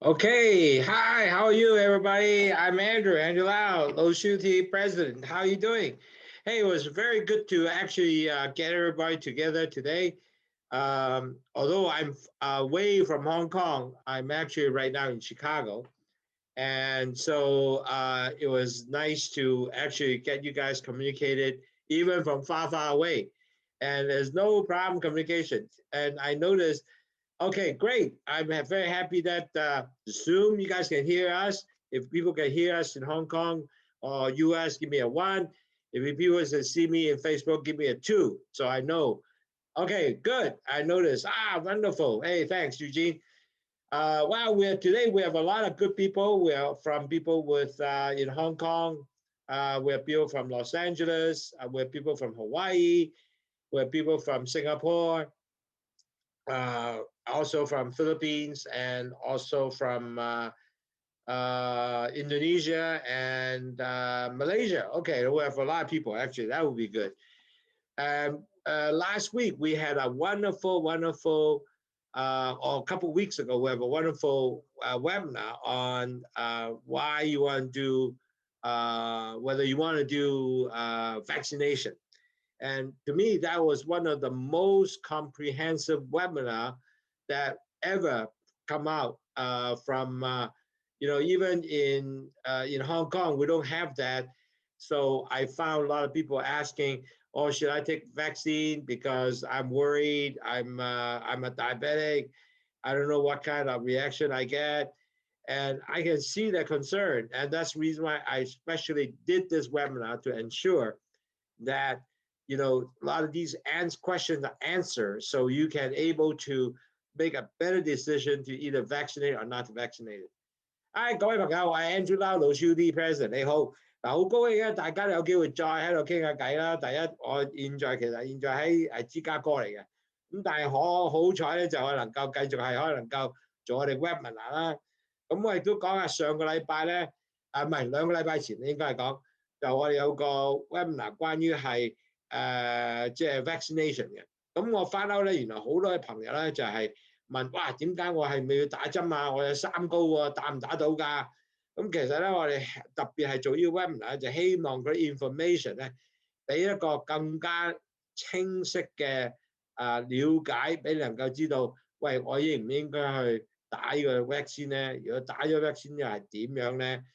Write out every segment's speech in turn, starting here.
Okay, hi, how are you, everybody? I'm Andrew Lau, Lowsutea president. How are you doing? Hey, it was very good to actually get everybody together today. Although I'm away from Hong Kong, I'm actually right now in Chicago. And so it was nice to actually get you guys communicated even from far, far away. And there's no problem communication. And I noticed. Okay, great. I'm very happy that Zoom, you guys can hear us. If people can hear us in Hong Kong or US, give me a 1. If people can see me in Facebook, give me a 2. So I know. Okay, good. I noticed. Wonderful. Hey, thanks, Eugene. Wow, today we have a lot of good people. We are from people with in Hong Kong. We have people from Los Angeles. We have people from Hawaii. We have people from Singapore. Also from Philippines and also from Indonesia and Malaysia. Okay, we have a lot of people actually. That would be good. Last week we had a wonderful, or a couple of weeks ago, we have a wonderful webinar on why you want to do, whether you want to do vaccination. And to me, that was one of the most comprehensive webinar that ever come out from, even in Hong Kong, we don't have that. So I found a lot of people asking, oh, should I take vaccine because I'm worried, I'm a diabetic, I don't know what kind of reaction I get. And I can see their concern. And that's the reason why I especially did this webinar to ensure that a lot of these questions are answered so you can able to make a better decision to either vaccinate or not to vaccinate it. 各位朋友，我係 Andrew Lau 老 Sudi President，你好。嗱，好高興咧，大家有機會再喺度傾下偈啦。第一，我現在喺芝加哥嚟嘅，咁但係我好彩咧，就我能夠繼續可能夠做我哋 webinar 啦。咁我亦都講下上個禮拜咧，唔係2個禮拜前應該係講，就我哋有個 webinar 關於係即係 vaccination 嘅。咁我翻out咧，原來好多嘅朋友咧就係問，哇，點解我係咪要打針啊？我有3高喎，打唔打到㗎？咁其實咧，我哋特別係做呢個 webinar 就希望嗰啲 information 咧，俾一個更加清晰嘅了解，俾你能夠知道，喂，我應唔應該去打呢個 vaccine 咧？如果打咗 vaccine 又係點樣咧？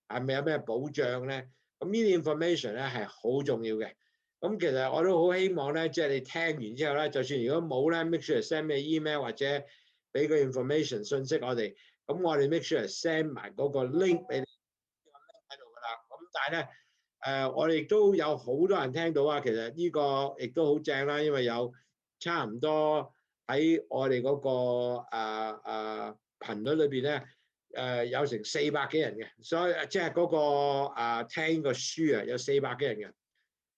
係咪有咩保障咧？咁呢啲 information 咧係好重要嘅。咁其實我都好希望咧，即係你聽完之後咧，就算如果冇咧 ，make sure send 咩 email 或者俾個 information 信息我哋，咁我哋 make sure send 埋嗰個 link 俾你，呢個 link 喺度㗎啦。咁但係咧，我哋亦都有好多人聽到啊，其實呢個亦都好正啦，因為有差唔多喺我哋嗰個頻率裏邊咧，有成400幾人嘅，所以即係嗰個聽個書啊，有400幾人嘅。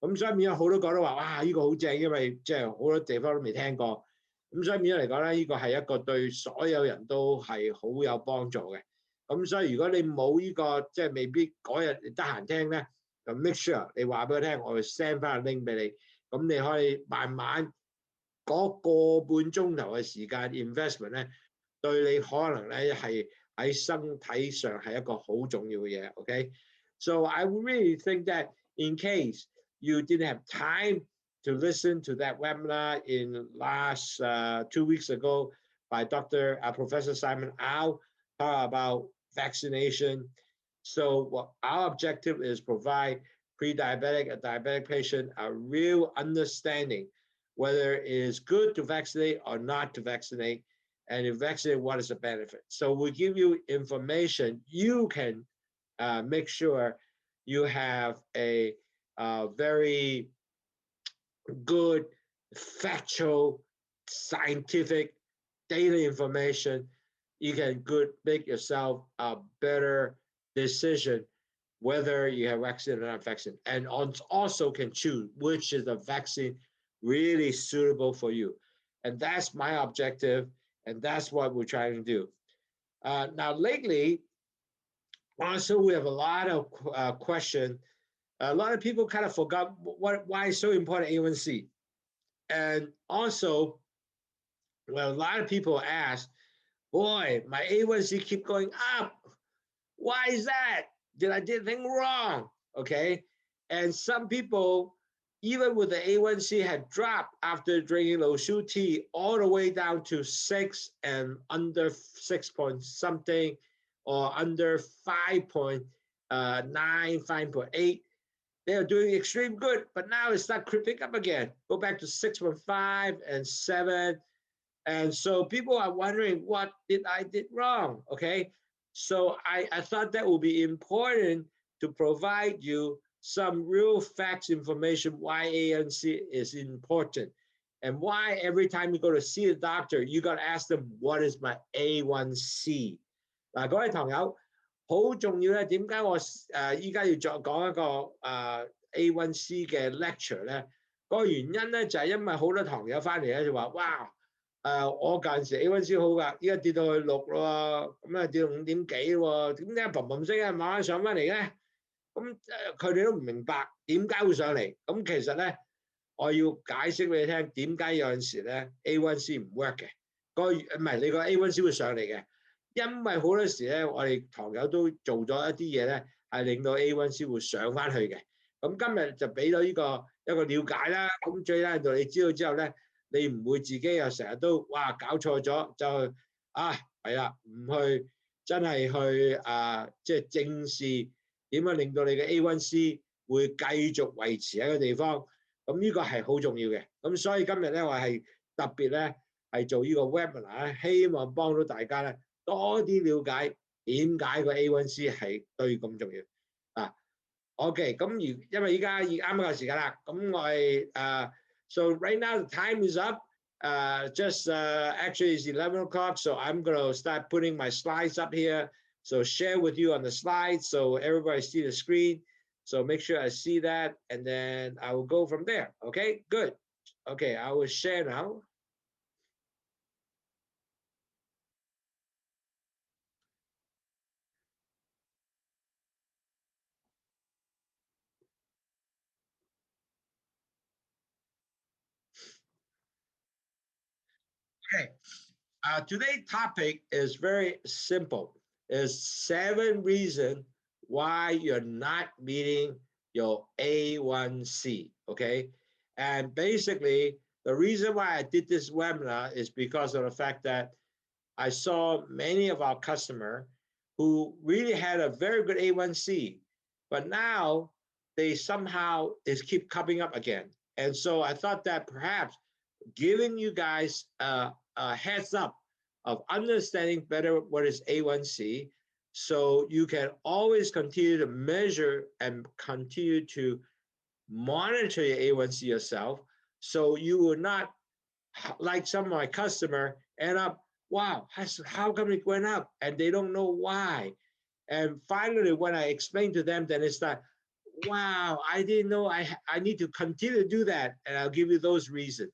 咁所以變咗好多個都話，哇！呢個好正，因為即係好多地方都未聽過。咁所以變咗嚟講咧，呢個係一個對所有人都係好有幫助嘅。咁所以如果你冇呢個即係未必嗰日得閒聽咧，就 make sure 你話俾我聽，我會 send 翻個 link 俾你。咁你可以慢慢嗰個半鐘頭嘅時間 investment 咧，對你可能咧係喺身體上係一個好重要嘅嘢。OK，so I really think that in case you didn't have time to listen to that webinar in last 2 weeks ago by Professor Simon Au about vaccination. So our objective is provide pre-diabetic, a diabetic patient, a real understanding whether it is good to vaccinate or not to vaccinate, and if vaccinate, what is the benefit? So we give you information. You can make sure you have a very good, factual, scientific data information. You can make yourself a better decision whether you have vaccine or not vaccine, and also can choose which is the vaccine really suitable for you. And that's my objective, and that's what we're trying to do. Now, lately, also, we have a lot of questions. A lot of people kind of forgot why it's so important A1C. And also, well, a lot of people ask, boy, my A1C keep going up. Why is that? Did I do anything wrong? Okay. And some people, even with the A1C, had dropped after drinking Lowsutea all the way down to 6 and under 6 point something, or under 5.9, 5.8. They are doing extreme good, but now it's not creeping up again. Go back to 6.5 and 7. And so people are wondering, what did I did wrong? Okay. So I thought that would be important to provide you some real facts information why A1C is important, and why every time you go to see a doctor, you got to ask them, what is my A1C? 嗱，各位朋友，好重要咧。點解我依家要再講一個A1C 嘅 lecture 咧？個原因咧就係因為好多堂友翻嚟咧就話，哇！我嗰陣時 A1C 好㗎，依家跌到去6咯，咁啊跌到5點幾喎，點解砰砰聲慢慢上翻嚟咧？咁佢哋都唔明白點解會上嚟。咁其實咧，我要解釋俾你聽，點解有陣時咧 A1C 唔 work 嘅，唔係你個 A1C 會上嚟嘅，因為好多時咧我哋堂友都做咗一啲嘢咧，係令到 A1C 會上翻去嘅。咁今日就俾咗呢個一個了解啦。咁最緊要你知道之後咧，你唔會自己又成日都哇搞錯咗就係啦，唔去真係去即係正視點樣令到你嘅 A1C 會繼續維持喺個地方。咁呢個係好重要嘅。咁所以今日咧我係特別咧係做呢個 webinar 咧，希望幫到大家咧多啲了解點解個 A1C 係對咁重要啊。OK， 咁因為依家啱啱個時間啦，咁我係So right now the time is up. Actually it's 11 o'clock, so I'm gonna start putting my slides up here. So share with you on the slides so everybody see the screen. So make sure I see that, and then I will go from there. Okay, good. Okay, I will share now. Okay, today's topic is very simple. It's 7 reasons why you're not meeting your A1C, okay? And basically, the reason why I did this webinar is because of the fact that I saw many of our customers who really had a very good A1C, but now they somehow keep coming up again. And so I thought that perhaps giving you guys a heads up of understanding better what is A1C, so you can always continue to measure and continue to monitor your A1C yourself, so you will not, like some of my customers, end up, wow, how come it went up? And they don't know why. And finally, when I explain to them, then it's like, wow, I didn't know I need to continue to do that. And I'll give you those reasons.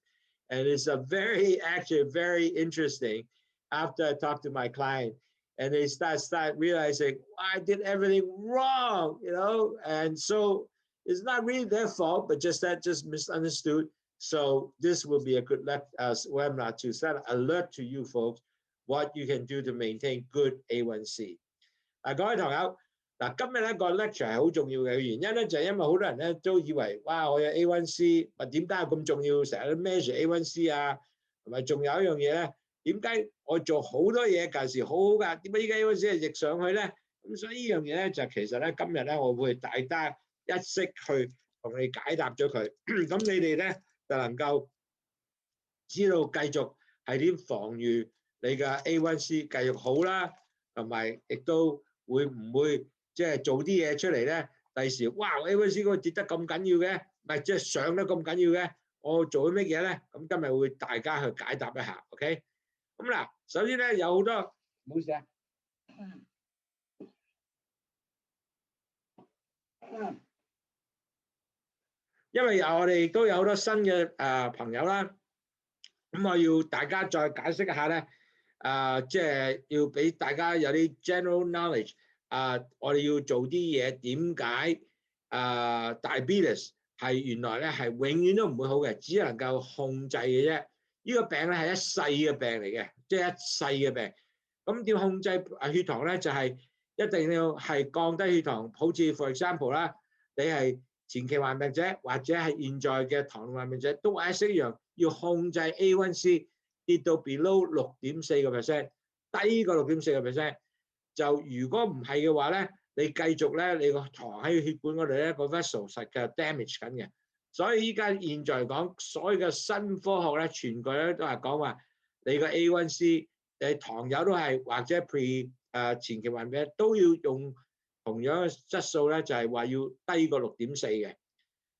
And it's actually very interesting after I talk to my client and they start realizing, I did everything wrong, you know? And so it's not really their fault, but just misunderstood. So this will be a good webinar to send an alert to you folks, what you can do to maintain good A1C. 各位朋友，今日咧個 lecture 係好重要嘅原因咧，就係因為好多人咧都以為，哇，我有 A1C， 點解咁重要？成日都 measure A1C 啊，同埋仲有一樣嘢咧，點解我做好多嘢舊時好好㗎？點解依家 A1C 係逆上去咧？咁所以呢樣嘢咧就其實咧今日咧我會大家一式去同你解答咗佢，咁你哋咧就能夠知道繼續係點防禦你嘅 A1C 繼續好啦，同埋亦都會唔會即係做啲嘢出嚟咧？第時哇 A1C 嗰個跌得咁緊要嘅，唔係即係上得咁緊要嘅，我做咗乜嘢咧？咁今日會大家去解答一下 ，OK？ 咁嗱，首先咧有好多，唔好意思啊。因為我哋都有好多新嘅朋友啦，咁我要大家再解釋一下咧，即係要俾大家有啲 general knowledge，我哋要做啲嘢，點解diabetes 係原來咧係永遠都唔會好嘅，只能夠控制嘅啫。呢個病咧係一世嘅病嚟嘅，即係一世嘅病。咁點控制血糖咧？就係一定要係降低血糖。好似 for example 啦，你係前期患病者或者係現在嘅糖尿患病者，都係一樣，要控制 A1C 跌到 below 6.4%，低過6.4%。就如果唔係嘅話咧，你繼續咧，你個糖喺血管嗰度咧，個 vessel 實嘅 damage 緊嘅。所以依家現在講，所有嘅新科學咧，全個咧都係講話你個 A1C， 你糖友都係或者前期患病都要用同樣嘅質素咧，就係話要低過6.4嘅。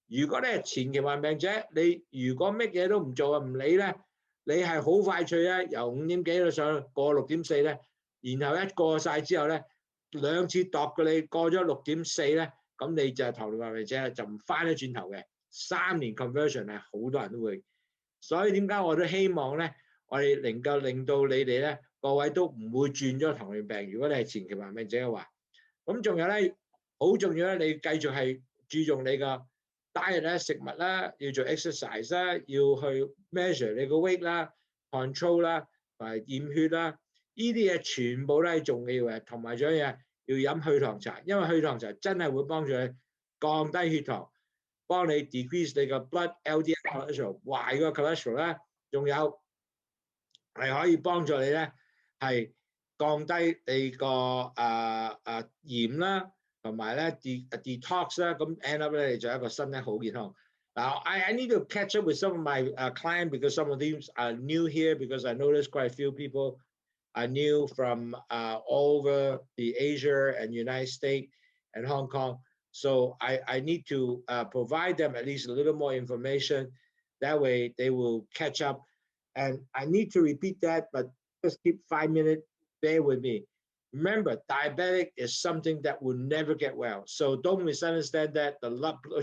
如果咧前期患病者，你如果乜嘢都唔做啊，唔理咧，你係好快脆咧，由5點幾到上過6.4咧，然後一過晒之後咧，2次度嘅你過咗6.4咧，咁你就係糖尿病者，就唔翻得轉頭嘅。3年 conversion 係好多人都會，所以點解我都希望咧，我哋能夠令到你哋咧，各位都唔會轉咗糖尿病。如果你係前期患病者嘅話，咁仲有咧，好重要咧，你繼續係注重你個 diet 咧，食物啦，要做 exercise 啦，要去 measure 你個 weight 啦 ，control 啦，同埋驗血啦，呢啲嘢全部都係重要嘅。同埋仲有嘢要飲去糖茶，因為去糖茶真係會幫助你降低血糖，幫你 decrease 你個 blood LDL cholesterol 壞個 cholesterol 啦，仲有係可以幫助你咧係降低你個鹽啦，同埋咧 detox 啦，咁 end up 咧你就一個身體好健康。Now I need to catch up with some of my clients because some of them are new here because I noticed quite a few people are new from all over the Asia and United States and Hong Kong. So I need to provide them at least a little more information. That way they will catch up. And I need to repeat that, but just keep 5 minutes. Bear with me. Remember, diabetic is something that will never get well. So don't misunderstand that. The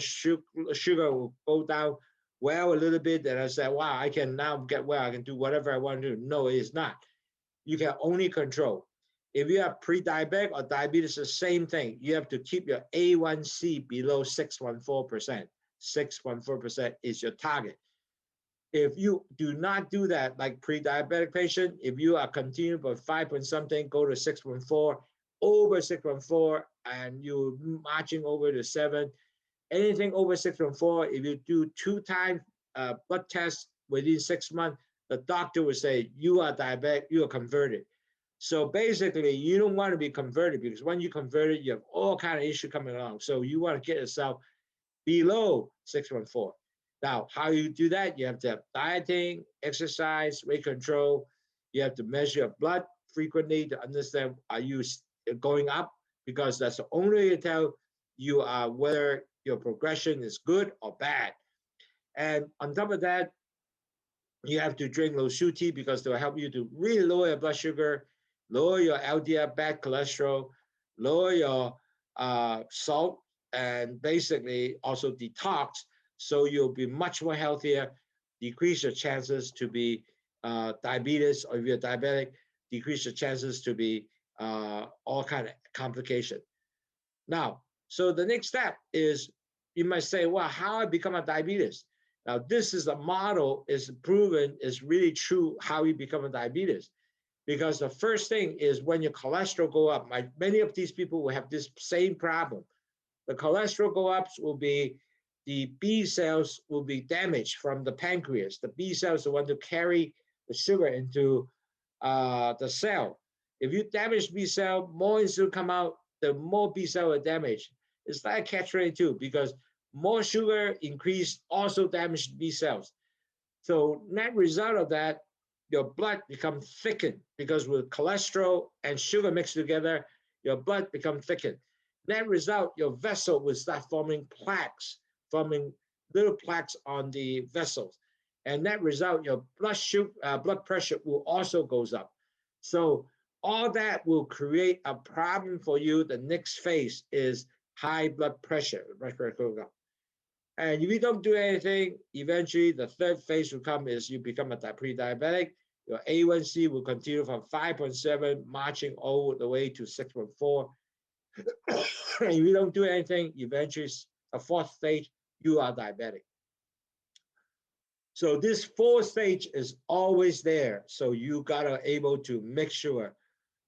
sugar will go down well a little bit. And I said, wow, I can now get well. I can do whatever I want to do. No, it is not. You can only control. If you have pre-diabetic or diabetes, the same thing. You have to keep your A1C below 614%. 614% is your target. If you do not do that, like pre-diabetic patient, if you are continuing by 5 point something, go to 614, over 614, and you're marching over to 7. Anything over 614, if you do 2 times blood tests within 6 months, the doctor will say you are diabetic, you are converted. So basically, you don't want to be converted because when you converted, you have all kind of issues coming along. So you want to get yourself below 614. Now, how you do that? You have to have dieting, exercise, weight control. You have to measure your blood frequently to understand are you going up, because that's the only way to tell you whether your progression is good or bad. And on top of that, you have to drink Lowsutea because they'll help you to really lower your blood sugar, lower your LDL bad cholesterol, lower your salt, and basically also detox. So you'll be much more healthier, decrease your chances to be diabetes, or if you're diabetic, decrease your chances to be all kind of complication. Now, so the next step is you might say, well, how I become a diabetes? Now, this is a model, is proven, is really true how you become a diabetes. Because the first thing is when your cholesterol go up, many of these people will have this same problem. The cholesterol go ups will be the B cells will be damaged from the pancreas. The B cells are the one to carry the sugar into the cell. If you damage B cell, more insulin come out, the more B cell are damaged. It's like catch-22 because more sugar increase also damage B cells. So net result of that, your blood becomes thickened because with cholesterol and sugar mixed together, your blood becomes thickened. Net result, your vessel will start forming plaques, forming little plaques on the vessels. And that result, your blood pressure will also goes up. So all that will create a problem for you. The next phase is high blood pressure. And if you don't do anything, eventually the third phase will come is you become a pre-diabetic. Your A1C will continue from 5.7, marching all the way to 6.4. If you don't do anything, eventually a fourth stage, you are diabetic. So this fourth stage is always there. So you gotta able to make sure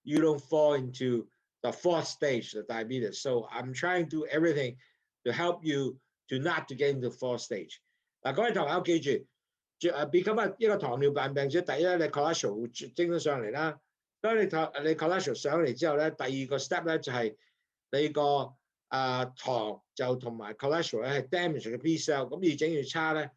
you don't fall into the fourth stage, the diabetes. So I'm trying to do everything to help you to not to get into the fourth stage. 嗱，各位同學記住。become 一個糖尿病病者，第一你 cholesterol 會升咗上嚟啦。當你 cholesterol 上嚟之後咧，第二個 step 咧就係你個糖就同埋 cholesterol 咧係 damage 嘅 B cell， 咁越整越差咧，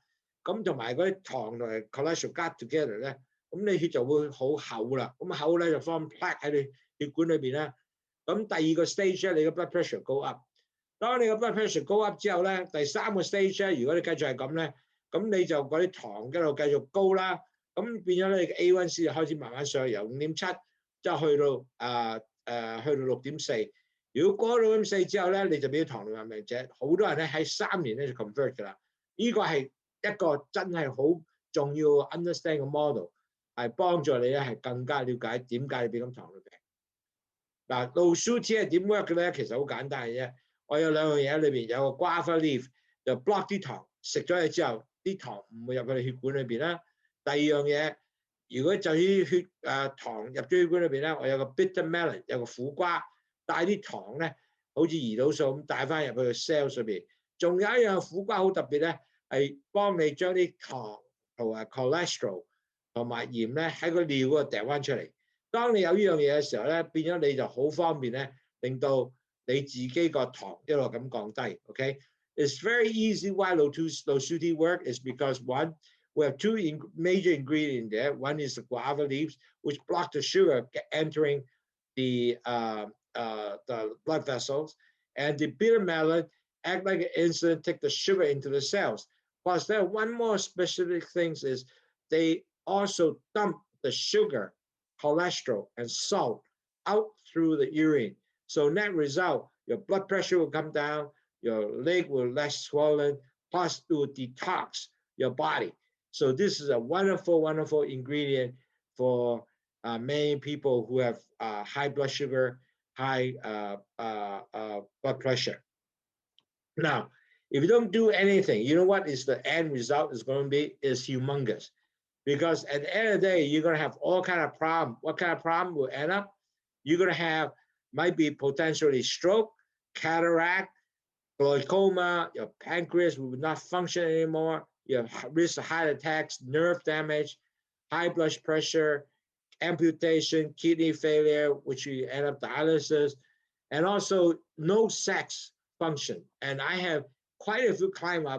咁同埋嗰啲糖同埋 cholesterol get together 咧，咁你血就會好厚啦，咁厚咧就 form plaque 喺你血管裏邊啦。咁第二個 stage 咧，你個 blood pressure go up。當你個 blood pressure go up 之後咧，第三個 stage 咧，如果你繼續係咁咧。咁你就嗰啲糖一路繼續高啦，咁變咗你嘅 A1C 就開始慢慢上去，由5.7之後去到6.4。如果過咗6.4之後咧，你就變咗糖尿病病者。好多人咧喺3年咧就 convert 㗎啦。呢個係一個真係好重要 understand 嘅 model， 係幫助你咧係更加了解點解你變咁糖尿病。嗱，Lowsutea 係點 work 嘅咧？其實好簡單嘅啫。我有兩樣嘢喺裏邊，有個 guava leaf 就 block 啲糖，食咗嘢之後。啲糖唔會入去你血管裏邊啦。第二樣嘢，如果就啲糖入咗血管裏邊咧，我有個 bitter melon， 有個苦瓜，帶啲糖咧，好似胰島素咁帶翻入去個 cell 上邊。仲有一樣苦瓜好特別咧，係幫你將啲糖同埋 cholesterol 同埋鹽咧喺個尿嗰度掉翻出嚟。當你有呢樣嘢嘅時候咧，變咗你就好方便咧，令到你自己個糖一路咁降低。OK。It's very easy why Lowsutea work is because one, we have two major ingredients there. One is the guava leaves, which block the sugar entering the blood vessels, and the bitter melon act like an insulin, take the sugar into the cells. Plus, there one more specific things is they also dump the sugar, cholesterol, and salt out through the urine. So net result, your blood pressure will come down. Your leg will less swollen, plus it will detox your body. So this is a wonderful, wonderful ingredient for many people who have high blood sugar, high blood pressure. Now, if you don't do anything, you know what is the end result is going to be is humongous. Because at the end of the day, you're going to have all kind of problem. What kind of problem will end up? You're going to have, might be potentially stroke, cataract, glaucoma, your pancreas will not function anymore, you have risk of heart attacks, nerve damage, high blood pressure, amputation, kidney failure, which you end up dialysis, and also no sex function. And I have quite a few clients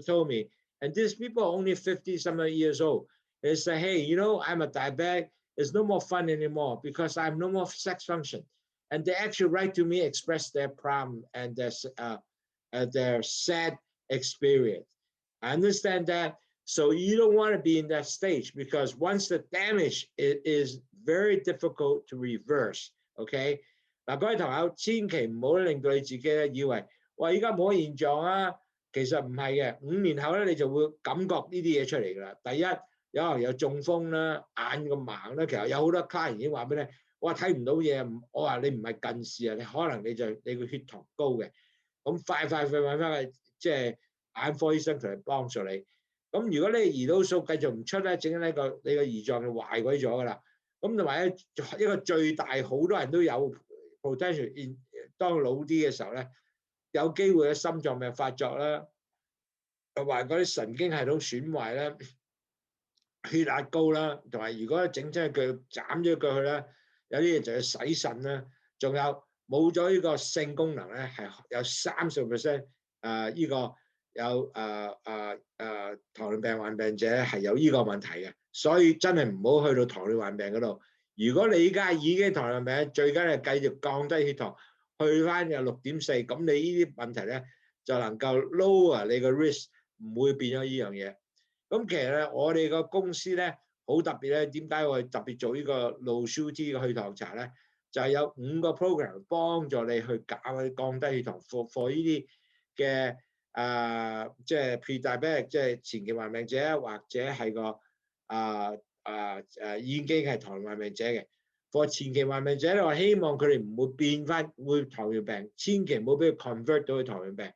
told me, and these people are only 50-some years old. They say, hey, you know, I'm a diabetic, it's no more fun anymore because I have no more sex function. And they actually write to me, express their problem and their sad experience. I understand that. So you don't want to be in that stage because once the damage is very difficult to reverse. OK， 嗱，各位朋友千祈唔好令到你自己咧以為哇依家冇乜現狀啊，其實唔係嘅，5年後咧你就會感覺呢啲嘢出嚟㗎啦。第一有可能有中風啦，眼咁盲啦，其實有好多 client 已經話俾你，我話睇唔到嘢，我話你唔係近視啊，你可能你個血糖高嘅。咁快揾翻去即係眼科醫生同你幫助你。咁如果你胰島素繼續唔出咧，整緊你個胰臟就壞鬼咗㗎啦。咁同埋一個最大好多人都有 potential， 當老啲嘅時候咧，有機會嘅心臟病發作啦，同埋嗰啲神經系統損壞啦，血壓高啦，同埋如果整親腳斬咗腳去啦，有啲嘢就要洗腎啦，仲有。冇咗呢個性功能咧，係有30%呢個有糖尿病患病者係有呢個問題嘅，所以真係唔好去到糖尿患病嗰度。如果你依家已經糖尿病，最緊係繼續降低血糖，去翻有6.4，咁你呢啲問題咧就能夠 lower 你個 risk， 唔會變咗呢樣嘢。咁其實咧，我哋個公司咧好特別咧，點解我哋特別做呢個 Lowsutea 嘅去糖茶咧？就係有5個 program 幫助你去降低血糖 for 呢啲嘅即係 pre-diabetic 即係前期患病者或者係個已經係糖尿患病者嘅。for 前期患病者咧，我希望佢哋唔會變翻會糖尿病，千祈唔好俾佢 convert 到去糖尿病。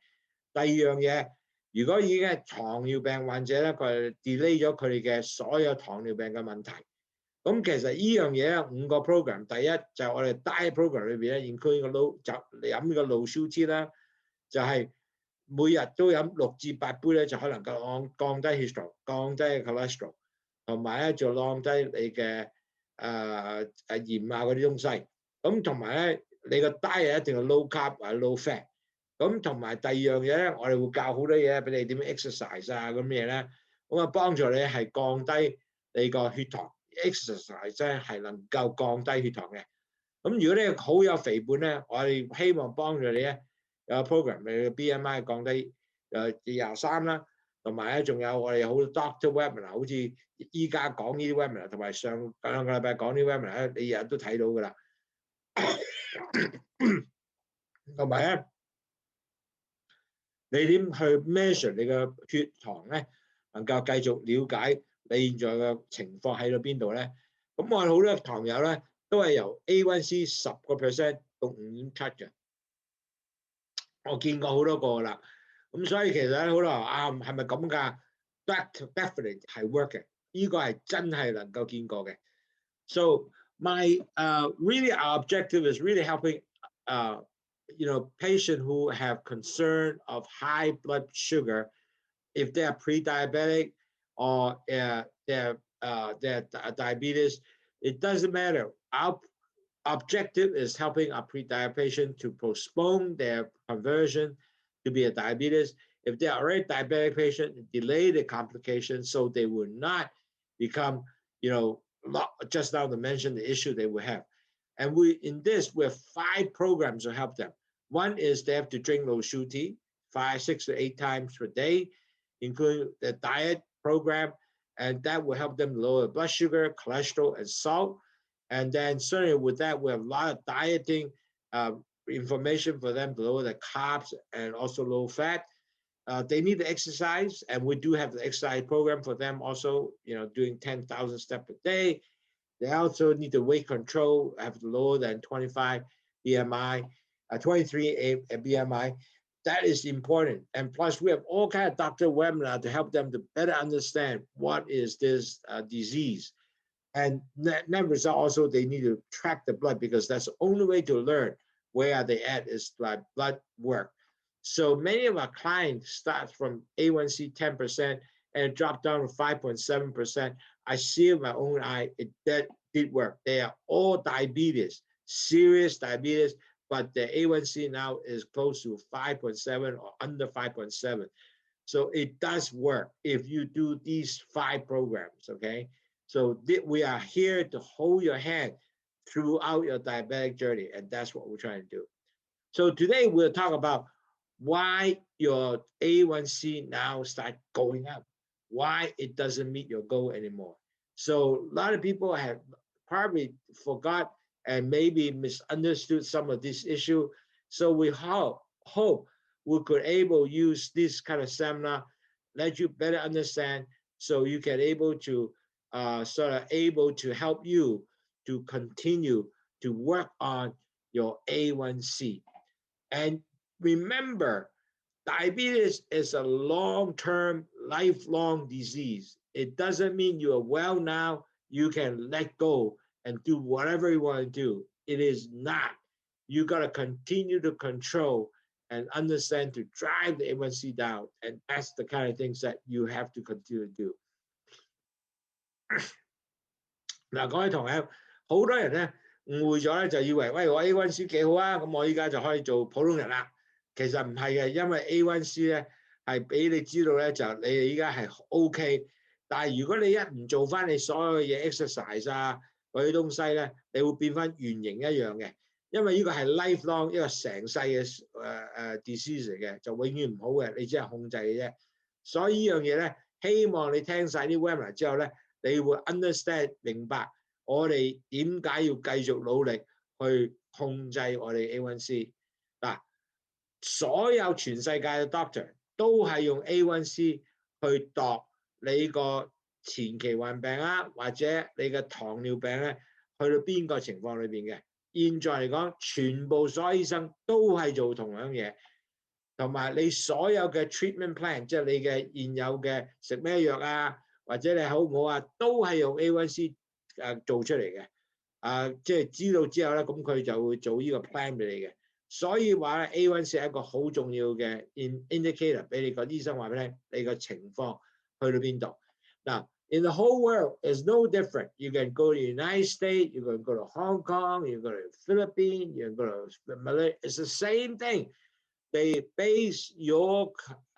第二樣嘢，如果已經係糖尿病患者咧，佢係 delay 咗佢哋嘅所有糖尿病嘅問題。咁其實依樣嘢5個 program， 第一就係我哋 diet program 裏邊咧 include 個 low 就飲個 Lowsutea 啦，就係每日都飲6至8杯咧，就可能夠降低血糖、降低 cholesterol， 同埋咧就降低你嘅鹽啊嗰啲東西。咁同埋咧你個 diet 一定係 low carb 或者 low fat。咁同埋第二樣嘢咧，我哋會教好多嘢俾你點樣 exercise 啊咁嘢咧，咁啊幫助你係降低你個血糖。exercise 咧係能夠降低血糖嘅。咁如果你好有肥胖咧，我哋希望幫助你咧有 program 你嘅 BMI 降低23啦，同埋咧仲有我哋有好多 doctor webinar， 好似依家講呢啲 webinar， 同埋上2個禮拜講呢啲 webinar 咧，你日日都睇到噶啦。同埋咧，你點去 measure 你嘅血糖咧，能夠繼續了解你現在嘅情況喺到邊度咧？咁我哋好多糖友咧都係由 A1C 10% 到5.7嘅，我見過好多個啦。咁所以其實咧好多人係咪咁㗎 ？Definitely 係 work 嘅，呢個係真係能夠見過嘅。So my really our objective is really helping patients who have concern of high blood sugar, if they are pre-diabetic or they're diabetes, it doesn't matter. Our objective is helping a pre-diabetic patient to postpone their conversion to be a diabetes. If they are already diabetic patient, delay the complications so they will not become, just now to mention the issue they will have. And we have 5 programs to help them. One is they have to drink Lowsutea 5, 6 to 8 times per day, including the diet program, and that will help them lower blood sugar, cholesterol, and salt. And then certainly with that, we have a lot of dieting information for them to lower the carbs and also low fat. They need to exercise, and we do have the exercise program for them also, doing 10,000 steps a day. They also need to weight control, have lower than 25 BMI, 23 BMI. That is important. And plus, we have all kinds of doctor webinars to help them to better understand what is this disease. And net result also, they need to track the blood because that's the only way to learn where are they at is by blood work. So many of our clients start from A1C 10% and drop down to 5.7%. I see with my own eye, that did work. They are all diabetes, serious diabetes, but the A1C now is close to 5.7 or under 5.7. So it does work if you do these 5 programs, okay? So we are here to hold your hand throughout your diabetic journey, and that's what we're trying to do. So today we'll talk about why your A1C now start going up, why it doesn't meet your goal anymore. So a lot of people have probably forgot and maybe misunderstood some of this issue. So we hope we could able use this kind of seminar, let you better understand, so you can able to able to help you to continue to work on your A1C. And remember, diabetes is a long-term, lifelong disease. It doesn't mean you are well now, you can let go and do whatever you want to do. It is not. You got to continue to control and understand to drive the A1C down. And that's the kind of things that you have to continue to do. 嗱，各位同學，好多人咧誤會咗咧，就以為喂我 A1C 幾好啊，咁我依家就可以做普通人啦。其實唔係嘅，因為 A1C 咧係俾你知道咧，就你依家係 OK。但係如果你一唔做翻你所有嘅嘢 exercise 啊嗰啲東西咧，你會變翻原形一樣嘅。因為呢個係 lifelong 一個成世嘅disease 嚟嘅，就永遠唔好嘅，你只係控制嘅啫。所以呢樣嘢咧，希望你聽晒啲 webinar 之後咧，你會 understand 明白我哋點解要繼續努力去控制我哋 A1C 嗱。所有全世界嘅 doctor 都係用 A1C 去度你個前期患病啊，或者你嘅糖尿病咧，去到邊個情況裏邊嘅。現在嚟講，全部所有醫生都係做同樣嘢，同埋你所有嘅 treatment plan， 即係你嘅現有嘅食咩藥啊，或者你好唔好啊，都係用 A1C 做出嚟嘅，即係知道之後咧，咁佢就會做呢個 plan 俾你嘅。所以話咧 A1C 係一個好重要嘅 indicator 俾你個醫生話俾你聽，你個情況去到邊度。Now, in the whole world, it's no different. You can go to the United States, you can go to Hong Kong, you can go to the Philippines, you can go to Malaysia. It's the same thing. They base your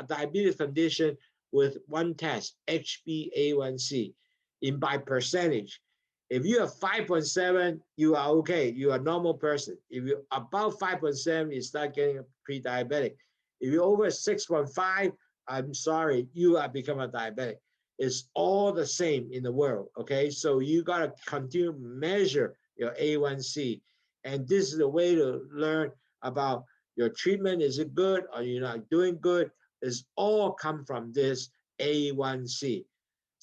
diabetes condition with one test, HbA1c, by percentage. If you are 5.7, you are okay. You are a normal person. If you're above 5.7, you start getting pre-diabetic. If you're over 6.5, I'm sorry, you have become a diabetic. It's all the same in the world, okay? So you got to continue to measure your A1C. And this is the way to learn about your treatment. Is it good or you're not doing good? It's all come from this A1C.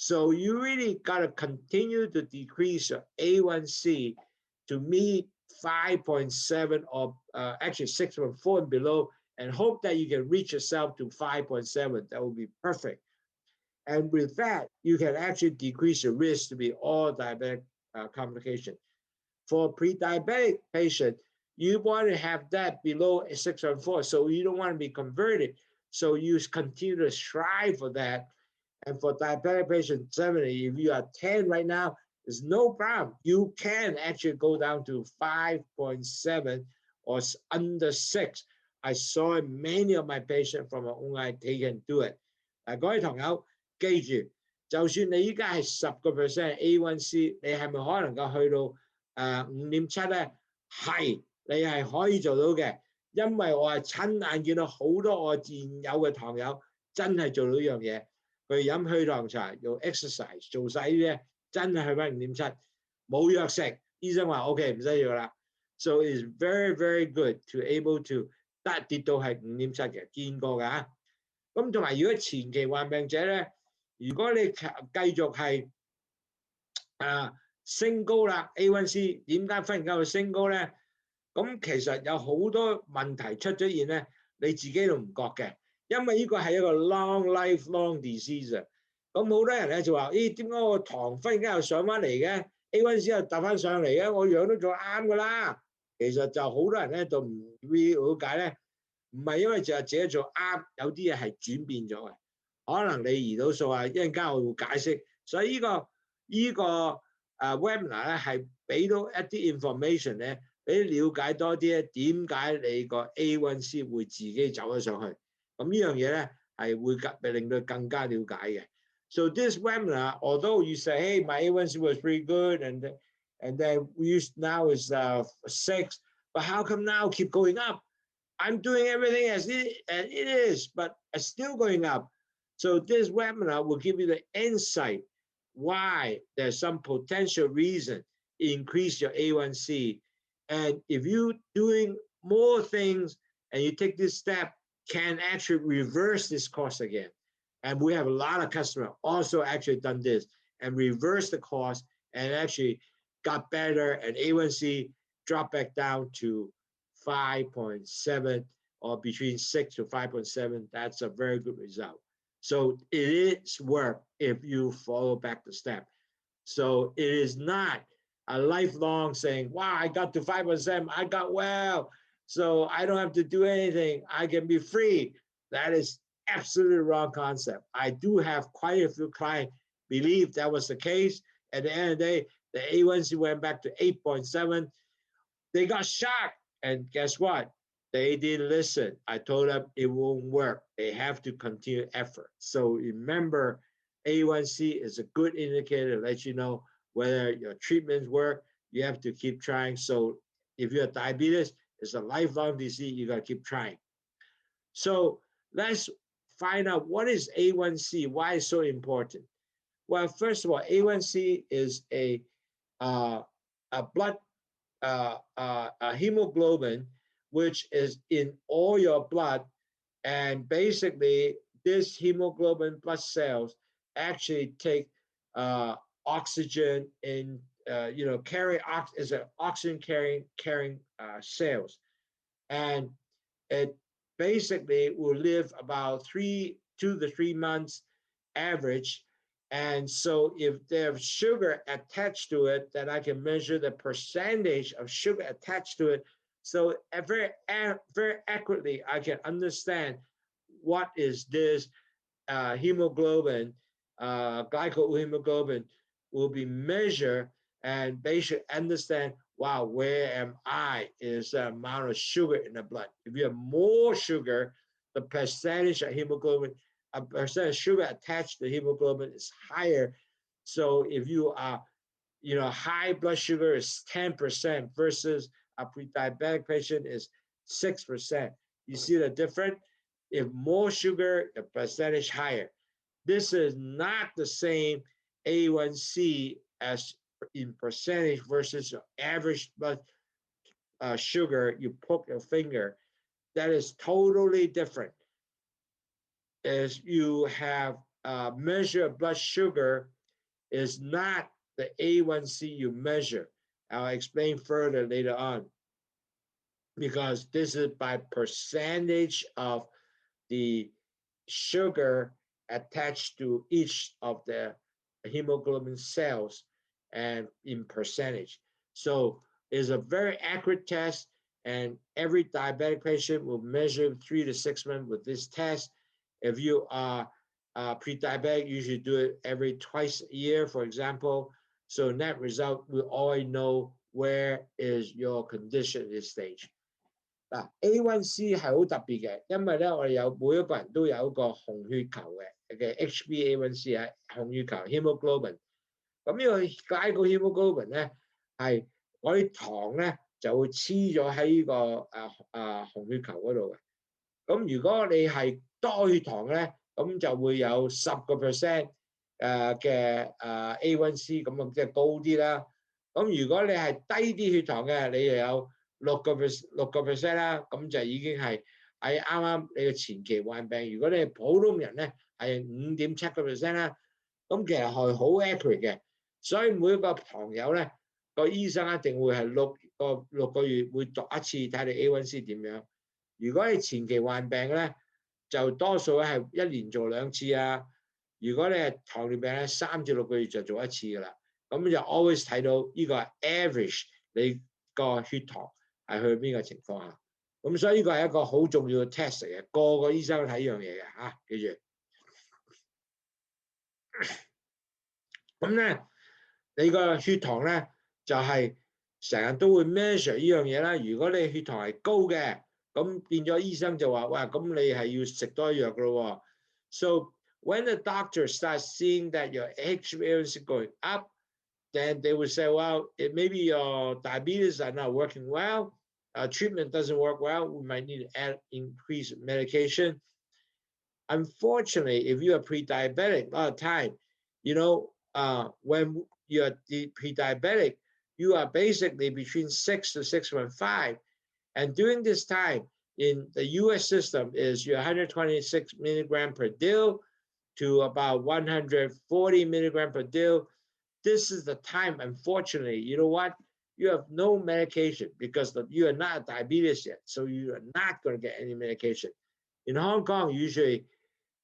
So you really got to continue to decrease your A1C to meet 5.7 or actually 6.4 and below, and hope that you can reach yourself to 5.7. That would be perfect. And with that, you can actually decrease your risk to be all diabetic complication. For pre-diabetic patient, you want to have that below 6.4, so you don't want to be converted. So you continue to strive for that. And for diabetic patient 70, if you are 10 right now, there's no problem. You can actually go down to 5.7 or under 6. I saw many of my patients from my own eye, they can do it. 各位朋友記住，就算你依家係10% A1C， 你係咪可能夠去到5.7咧？係，你係可以做到嘅，因為我係親眼見到好多我現有嘅糖友真係做到呢樣嘢。佢飲血糖茶，用 exercise 做晒呢啲，真係去翻5.7，冇藥食，醫生話 OK 唔需要啦。So it's very very good to able to 跌到係5.7嘅，見過㗎。咁同埋如果前期患病者咧，如果你繼續係升高啦 A1C， 點解忽然間會升高咧？咁其實有好多問題出咗現咧，你自己都唔覺嘅。因為呢個係一個 lifelong disease 啊，咁好多人咧就話：咦，點解我糖忽然間又上翻嚟嘅 ？A1C 又搭翻上嚟嘅，我樣都做啱㗎啦。其實就好多人咧就唔了解咧，唔係因為就係自己做啱，有啲嘢係轉變咗嘅。可能你胰島素啊，一陣間我會解釋。所以呢個webinar 咧係俾到一啲 information 咧，俾你了解多啲咧，點解你個 A1C 會自己走咗上去。咁呢樣嘢咧係會令到更加了解嘅。So this webinar, although you say, hey, my A1C was pretty good, and then now is 6, but how come now keep going up? I'm doing everything as it is, but it's still going up. So this webinar will give you the insight why there's some potential reason increase your A1C. And if you're doing more things and you take this step, can actually reverse this course again. And we have a lot of customers also actually done this and reverse the course and actually got better, and A1C dropped back down to 5.7 or between 6 to 5.7. That's a very good result. So it is work if you follow back the step. So it is not a lifelong saying, wow, I got to 5.7, I got well, so I don't have to do anything, I can be free. That is absolutely wrong concept. I do have quite a few clients believe that was the case. At the end of the day, the A1C went back to 8.7. They got shocked, and guess what? They didn't listen. I told them it won't work. They have to continue effort. So remember, A1C is a good indicator to let you know whether your treatments work. You have to keep trying. So if you have diabetes, it's a lifelong disease. You got to keep trying. So let's find out what is A1C, why it's so important. Well, first of all, A1C is a blood a hemoglobin, which is in all your blood, and basically this hemoglobin blood cells actually take oxygen in carry is an oxygen carrying cells, and it basically will live about 2 to 3 months average, And so if there's sugar attached to it, then I can measure the percentage of sugar attached to it. So very accurately, I can understand what is this hemoglobin, glycohemoglobin will be measured, and basically understand, wow, where am I is the amount of sugar in the blood. If you have more sugar, the percentage of hemoglobin, a percent of sugar attached to hemoglobin is higher. So if you are, high blood sugar is 10% versus a pre-diabetic patient is 6%. You see the difference? If more sugar, the percentage higher. This is not the same A1C as in percentage versus your average blood sugar. You poke your finger. That is totally different. As you have measure blood sugar is not the A1C you measure. I'll explain further later on, because this is by percentage of the sugar attached to each of the hemoglobin cells and in percentage. So it's a very accurate test, and every diabetic patient will measure 3 to 6 months with this test. If you are pre-diabetic, you should do it every twice a year, for example. So net result, we always know where is your condition at this stage. A1C 係好特別嘅，因為咧我哋每一個人都有一個紅血球嘅HbA1C 係紅血球 hemoglobin。咁呢個 glycohemoglobin 咧係嗰啲糖咧就會黐咗喺呢個紅血球嗰度嘅。咁如果你係多血糖咧，咁就會有10% 嘅A1C， 咁即係高啲啦。咁如果你係低啲血糖嘅，你就有6% 啦，咁就已經係喺啱啱你嘅前期患病。如果你係普通人咧，係5.7% 啦，咁其實係好 accurate 嘅。所以每一個朋友咧，個醫生一定會係6個月會度一次睇你 A1C 點樣。如果你前期患病咧，就多數係1年做2次啊。如果你係糖尿病咧，3至6個月就做1次噶啦。咁就 always 睇到呢個係 average 你個血糖係去邊個情況下。咁所以呢個係一個好重要嘅 test 嚟嘅，個個醫生都睇呢樣嘢嘅嚇，記住。咁咧，你個血糖咧就係成日都會 measure 呢樣嘢啦。如果你血糖係高嘅，咁變咗醫生就話：哇，咁你係要食多藥噶咯喎。So when the doctor starts seeing that your HbA1C is going up, then they would say, well, maybe your diabetes are not working well. Treatment doesn't work well. We might need to increase medication. Unfortunately, if you are pre-diabetic, a lot of time, when you're pre-diabetic, you are basically between 6 to 6.5. And during this time, in the US system, is your 126 milligram per dil to about 140 milligram per dil. This is the time, unfortunately, you know what? You have no medication because you are not diabetes yet, so you are not going to get any medication. In Hong Kong, usually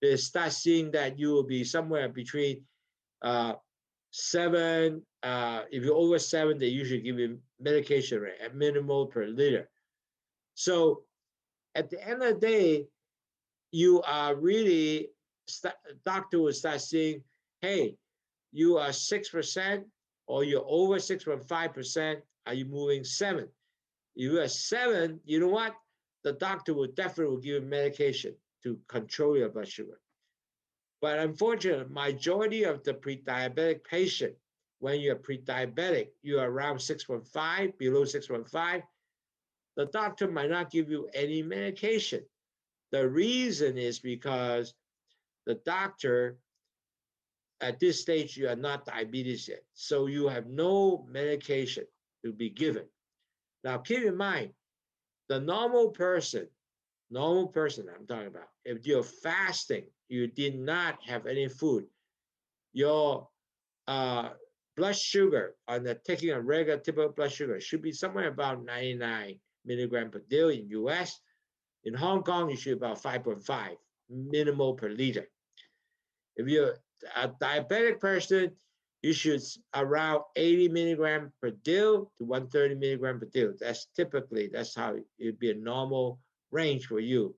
they start seeing that you will be somewhere between 7. If you're over 7, they usually give you medication rate at minimal per liter. So at the end of the day, you are really, doctor will start saying, hey, you are 6% or you're over 6.5%, are you moving 7? If you are 7, you know what? The doctor will definitely give you medication to control your blood sugar. But unfortunately, majority of the pre-diabetic patient, when you're pre-diabetic, you're around 6.5, below 6.5, the doctor might not give you any medication. The reason is because the doctor, at this stage, you are not diabetes yet. So you have no medication to be given. Now, keep in mind, the normal person I'm talking about, if you're fasting, you did not have any food, your blood sugar on taking a regular typical blood sugar should be somewhere about 99 milligram per dil in US. In Hong Kong, you should be about 5.5 millimole per liter. If you're a diabetic person, you should around 80 milligram per deal to 130 milligram per deal. That's how it'd be a normal range for you.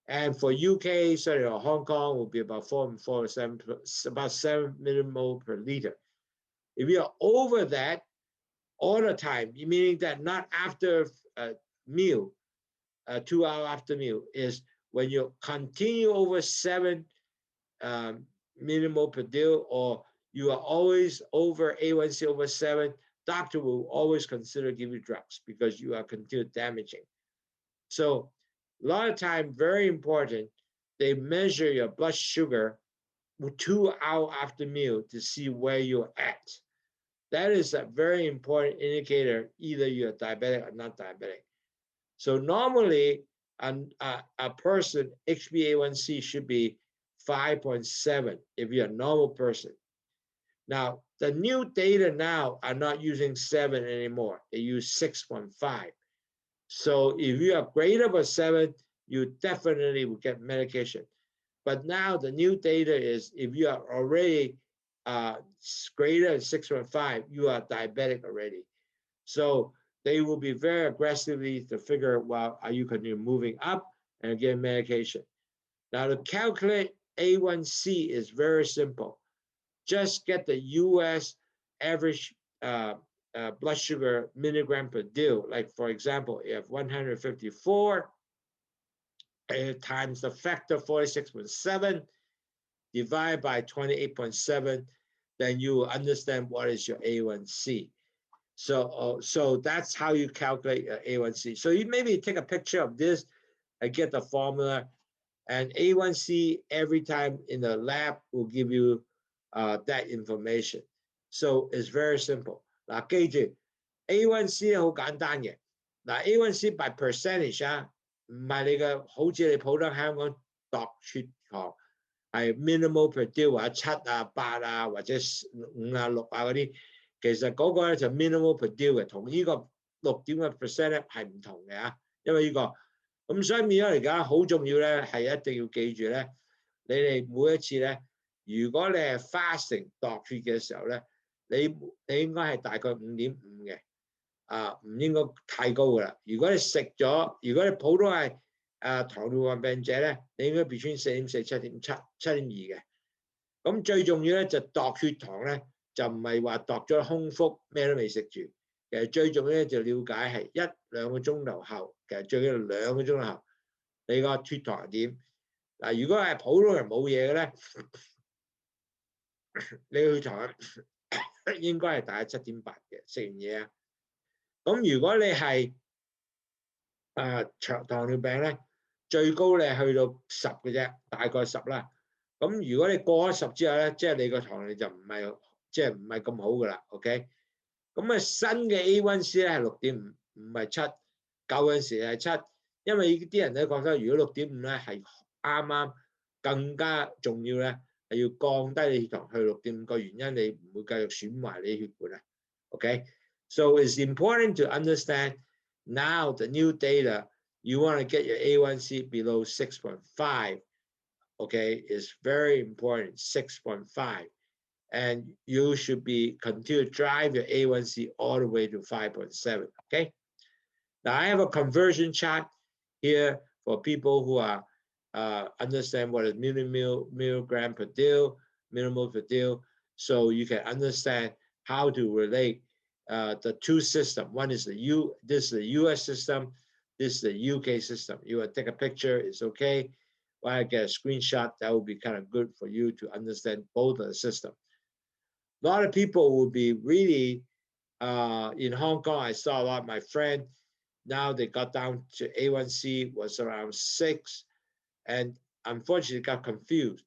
And for UK, sorry, or Hong Kong will be about 7 millimole per liter. If you're over that all the time, meaning that not after a meal, 2 hours after meal, is when you continue over 7 millimole per deal, or you are always over A1C over 7, doctor will always consider give you drugs because you are continued damaging. So a lot of time, very important, they measure your blood sugar 2 hours after meal to see where you're at. That is a very important indicator, either you're diabetic or not diabetic. So normally, a person HbA1c should be 5.7 if you're a normal person. Now, the new data now are not using 7 anymore. They use 6.5. So if you are greater than 7, you definitely will get medication. But now the new data is if you are already greater than 6.5, you are diabetic already. So they will be very aggressively to figure, well, are you continuing moving up and get medication? Now to calculate A1C is very simple. Just get the US average blood sugar milligram per deal. Like for example, if 154 times the factor 46.7 divided by 28.7, then you will understand what is your A1C. So that's how you calculate your A1C. So you maybe take a picture of this and get the formula, and A1C every time in the lab will give you that information. So it's very simple. 嗱，記住 A1C 好簡單嘅。嗱 A1C by percentage 啊，唔係你嘅，好似你普通香港度血糖係 minimal per deal 或者7啊、8啊或者5啊、6啊嗰啲，其實嗰個咧就 minimal per deal 嘅，同呢個6.1% 咧係唔同嘅啊，因為呢個。咁所以變咗而家好重要咧，係一定要記住咧，你哋每一次咧，如果你係 fasting 度血嘅時候咧，你應該係大概5.5嘅，唔應該太高噶啦。如果你食咗，如果你普通係糖尿病病者咧，你應該 between 4.4、7.7、7.2嘅。咁最重要咧就度血糖咧，就唔係話度咗空腹咩都未食住。其實最重要咧就了解係1-2個鐘頭後，其實最緊要2個鐘頭後你個血糖係點。嗱，如果係普通人冇嘢嘅咧，你個血糖應該係大概7.8嘅，食完嘢啊。咁如果你係糖尿病咧，最高你係去到10嘅啫，大概10啦。咁如果你過咗10之後咧，即係你個糖尿就唔係咁好噶啦 ，OK？ 咁新嘅 A1C 咧係6.5，唔係7，舊陣時係7，因為啲人咧覺得如果6.5咧係啱啱，更加重要咧係要降低你血糖去6.5個原因，你唔會繼續損壞你血管啊。Okay, so it's important to understand now the new data. You want to get your A1C below 6.5. Okay, it's very important. 6.5. And you should continue to drive your A1C all the way to 5.7, okay? Now I have a conversion chart here for people who are understand what is milligram per deal, millimole per deal, so you can understand how to relate the two systems. One is this is the US system, this is the UK system. You will take a picture, it's okay. When I get a screenshot, that will be kind of good for you to understand both of the systems. A lot of people will be really, in Hong Kong, I saw a lot of my friends, now they got down to A1C was around 6, and unfortunately got confused.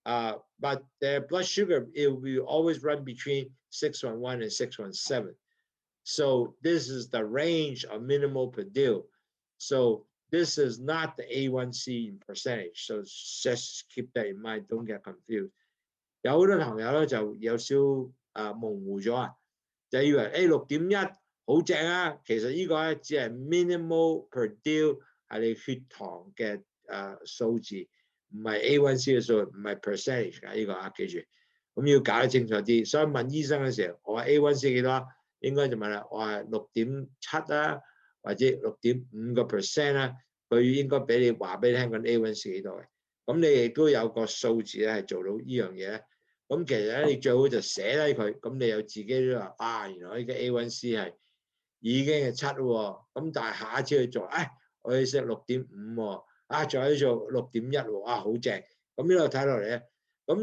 But their blood sugar, it will always run between 6.1 and 6.7. So this is the range of millimole per deal. So this is not the A1C in percentage. So just keep that in mind, don't get confused. 有好多朋友咧就有少模糊咗啊，就以為6.1好正啊，其實呢個咧只係 minimal per deal 係你血糖嘅數字，唔係 A1C 嘅數，唔係 percentage 㗎，呢個啊記住。咁要搞得清楚啲，所以問醫生嘅時候，我話 A1C 幾多？應該就問啦，我話6.7啦，或者6.5%啦，佢應該俾你話俾你聽緊 A1C 幾多嘅。咁你亦都有個數字咧係做到呢樣嘢咧。咁其實咧，你最好就寫低佢，咁你有自己都話啊，原來呢個 A1C 係已經係7喎，咁但係下一次去做，我要食6.5喎，仲要做6.1喎，好正。咁呢度睇落嚟咧，咁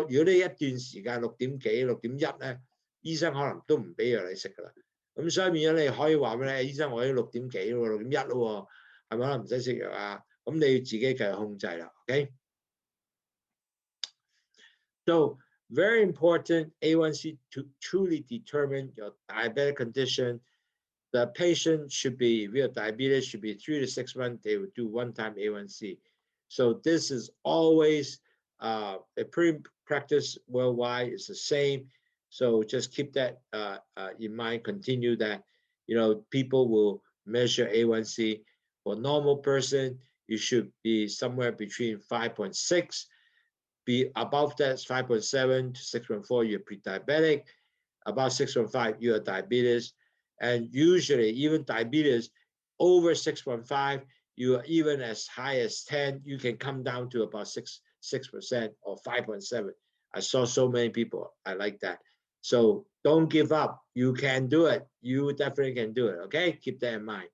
如果你一段時間6點幾、6.1咧，醫生可能都唔俾藥你食噶啦。咁所以變咗你可以話俾你，醫生我已經6點幾喎、6.1咯喎，係咪啊？唔使食藥啊，咁你要自己繼續控制啦。OK， so very important A1C to truly determine your diabetic condition. The patient should be, if you have diabetes, should be 3 to 6 months. They would do one-time A1C. So this is always a practice worldwide. It's the same. So just keep that in mind. Continue that. People will measure A1C. For a normal person, you should be somewhere between 5.6. Be above that, 5.7 to 6.4. You're pre-diabetic. About 6.5, you are diabetes. And usually, even diabetes over 6.5, you are even as high as 10, you can come down to about 6% or 5.7. I saw so many people. I like that. So don't give up. You can do it. You definitely can do it. Okay? Keep that in mind.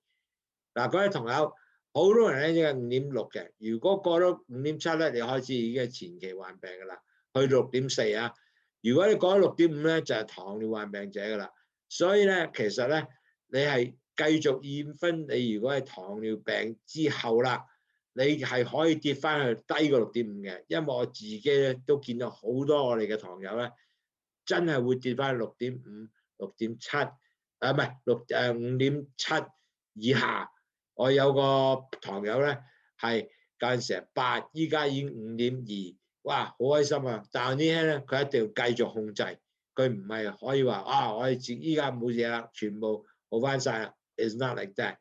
嗱，各位同友，好多人咧應該5.6嘅，如果過咗5.7咧，你開始已經係前期患病㗎啦，去到6.4啊。如果你過咗6.5咧，就係糖尿患病者㗎啦。所以咧，其實咧，你係繼續驗分，你如果係糖尿病之後啦，你係可以跌翻去低過6.5嘅，因為我自己咧都見到好多我哋嘅糖友咧，真係會跌翻去6.5、6.7，唔係5.7以下。我有個糖友咧係嗰陣時係8，依家已經5.2，哇，好開心啊！但係呢啲咧，佢一定要繼續控制，佢唔係可以話我哋依家冇嘢啦，全部好翻晒啦。It's not like that.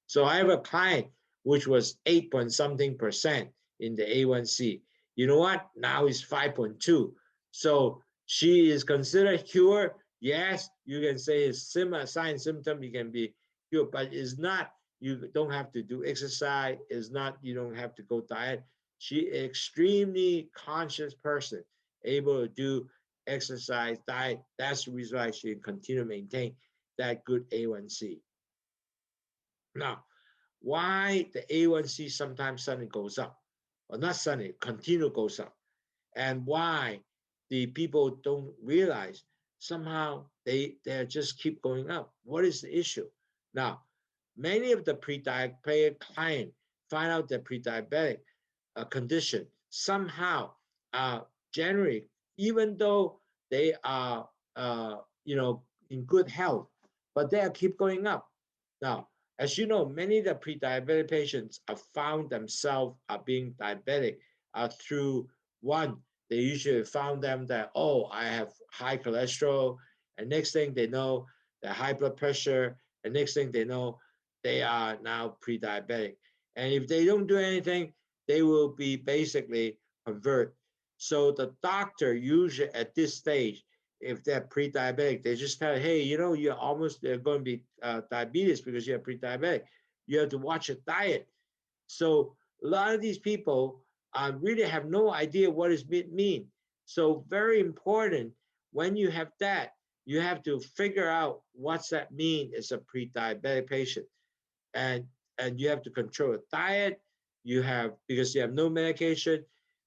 So I have a client which was 8-point-something% in the A1C. You know what? Now it's 5.2. So she is considered cured. Yes, you can say it's similar sign symptom. You can be cured, but it's not. You don't have to do exercise. It's not, you don't have to go diet. She is extremely conscious person, able to do exercise, diet. That's the reason why she can continue to maintain that good A1C. Now, why the A1C sometimes suddenly goes up, or not suddenly, continue goes up, and why the people don't realize somehow they just keep going up. What is the issue? Now, many of the pre-diabetic clients find out their pre-diabetic condition somehow generally, even though they are in good health, but they keep going up. Now, as you know, many of the pre-diabetic patients have found themselves being diabetic through one. They usually found them that, I have high cholesterol, and next thing they know, they're high blood pressure, and next thing they know, they are now pre-diabetic. And if they don't do anything, they will be basically convert. So the doctor usually at this stage, if they're pre-diabetic, they just tell, hey, you're almost going to be diabetes because you're pre-diabetic. You have to watch your diet. So a lot of these people really have no idea what it means. So very important, when you have that, you have to figure out what's that mean as a pre-diabetic patient. And you have to control a diet. Because you have no medication.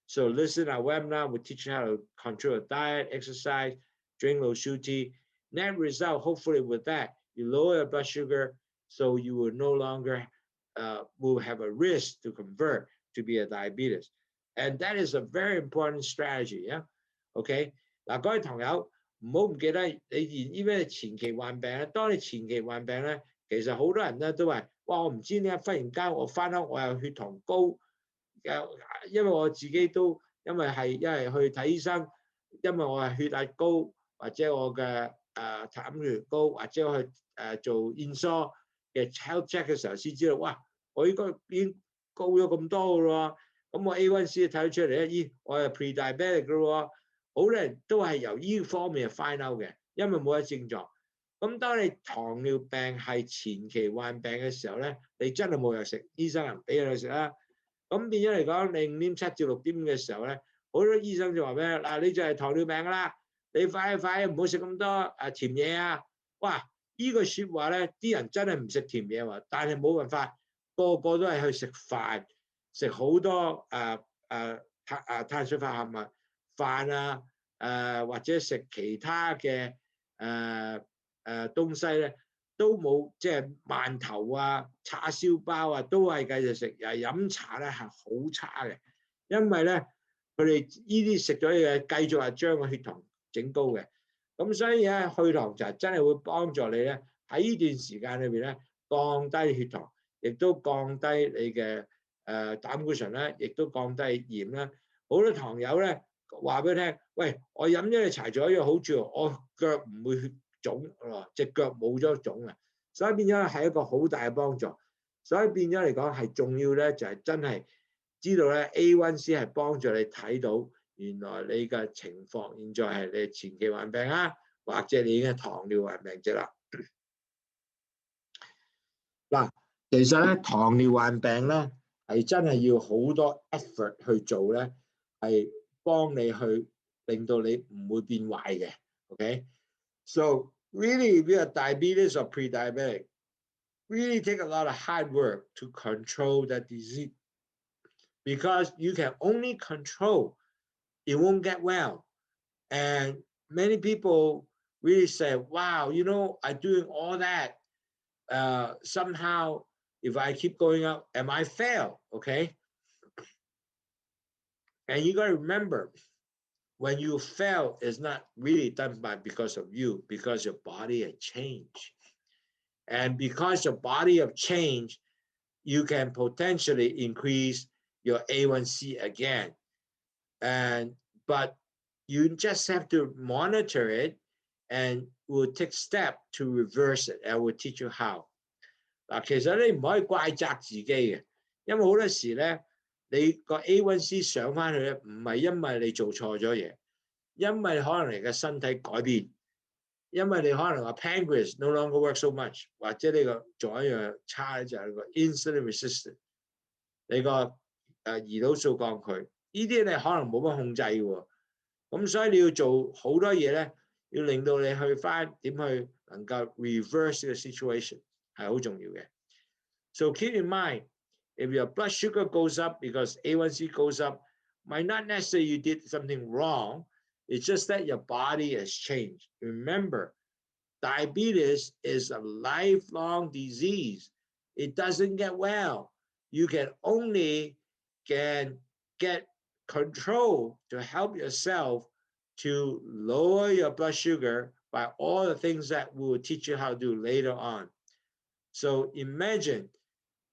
So listen to our webinar. We'll teach you how to control a diet, exercise, drink Lowsutea. Net result, hopefully with that, you lower your blood sugar, so you will no longer will have a risk to convert to be a diabetes. And that is a very important strategy. Yeah. OK. 嗱，各位朋友唔好唔記得你咩前期患病咧。當你前期患病咧，其實好多人咧都話：哇！我唔知點解忽然間我翻屋我有血糖高，因為我自己都因為去睇醫生，因為我係血壓高，或者我嘅膽血高，或者我去做驗疏嘅 health check 嘅時候先知道，哇！我應該已經高咗咁多㗎咯。咁我 A1C 睇到出嚟咧，咦，我係 pre-diabetic 嘅喎，好多人都係由呢方面 find out 嘅，因為冇乜症狀。咁當你糖尿病係前期患病嘅時候咧，你真係冇藥食，醫生唔俾你食啦。咁變咗嚟講，你5.7至6.5嘅時候咧，好多醫生就話咩？嗱，你就係糖尿病㗎啦，你快唔好食咁多甜嘢啊！哇！呢個説話咧，啲人真係唔食甜嘢喎，但係冇辦法，個個都係去食飯，食好多碳水化合物飯啊，或者食其他嘅東西咧，都冇即係饅頭啊、叉燒包啊，都係繼續食。飲茶咧係好差嘅，因為咧佢哋呢啲食咗嘢繼續係將個血糖整高嘅。咁所以咧，去糖茶真係會幫助你咧喺呢段時間裏邊咧降低血糖，亦都降低你嘅膽固醇啦，亦都降低鹽啦。好多糖友咧話俾你聽，喂，我飲咗你茶仲有一樣好處，我腳唔會腫喎，隻腳冇咗腫啊，所以變咗係一個好大嘅幫助。所以變咗嚟講係重要咧，就係真係知道咧 A1C 係幫助你睇到。原來你嘅情況現在係你前期患病啊，或者你已經係糖尿患病者啦。嗱，其實咧糖尿患病咧係真係要好多 effort 去做咧，係幫你去令到你唔會變壞嘅。Okay? So really, if you are diabetes or pre-diabetic, really take a lot of hard work to control that disease, because you can only control. It won't get well. And many people really say, wow, I'm doing all that. Somehow, if I keep going up, am I fail? Okay. And you got to remember, when you fail, it's not really done because of you, because your body has changed. And because your body has changed, you can potentially increase your A1C again. But you just have to monitor it, and we'll take steps to reverse it. I will teach you how. 嗱，其實你唔可以怪責自己嘅，因為好多時咧，你個 A1C 上翻去咧，唔係因為你做錯咗嘢，因為可能你嘅身體改變，因為你可能話 pancreas no longer work so much， 或者你個仲有一樣差咧就係個 insulin resistant， 你個胰島素抗拒。呢啲你可能冇乜控制喎，咁所以你要做好多嘢咧，要令到你去翻點去能夠 reverse 個 situation 係好重要嘅。So keep in mind, if your blood sugar goes up because A1C goes up, might not necessarily you did something wrong. It's just that your body has changed. Remember, diabetes is a lifelong disease. It doesn't get well. You can only get control to help yourself to lower your blood sugar by all the things that we will teach you how to do later on. So imagine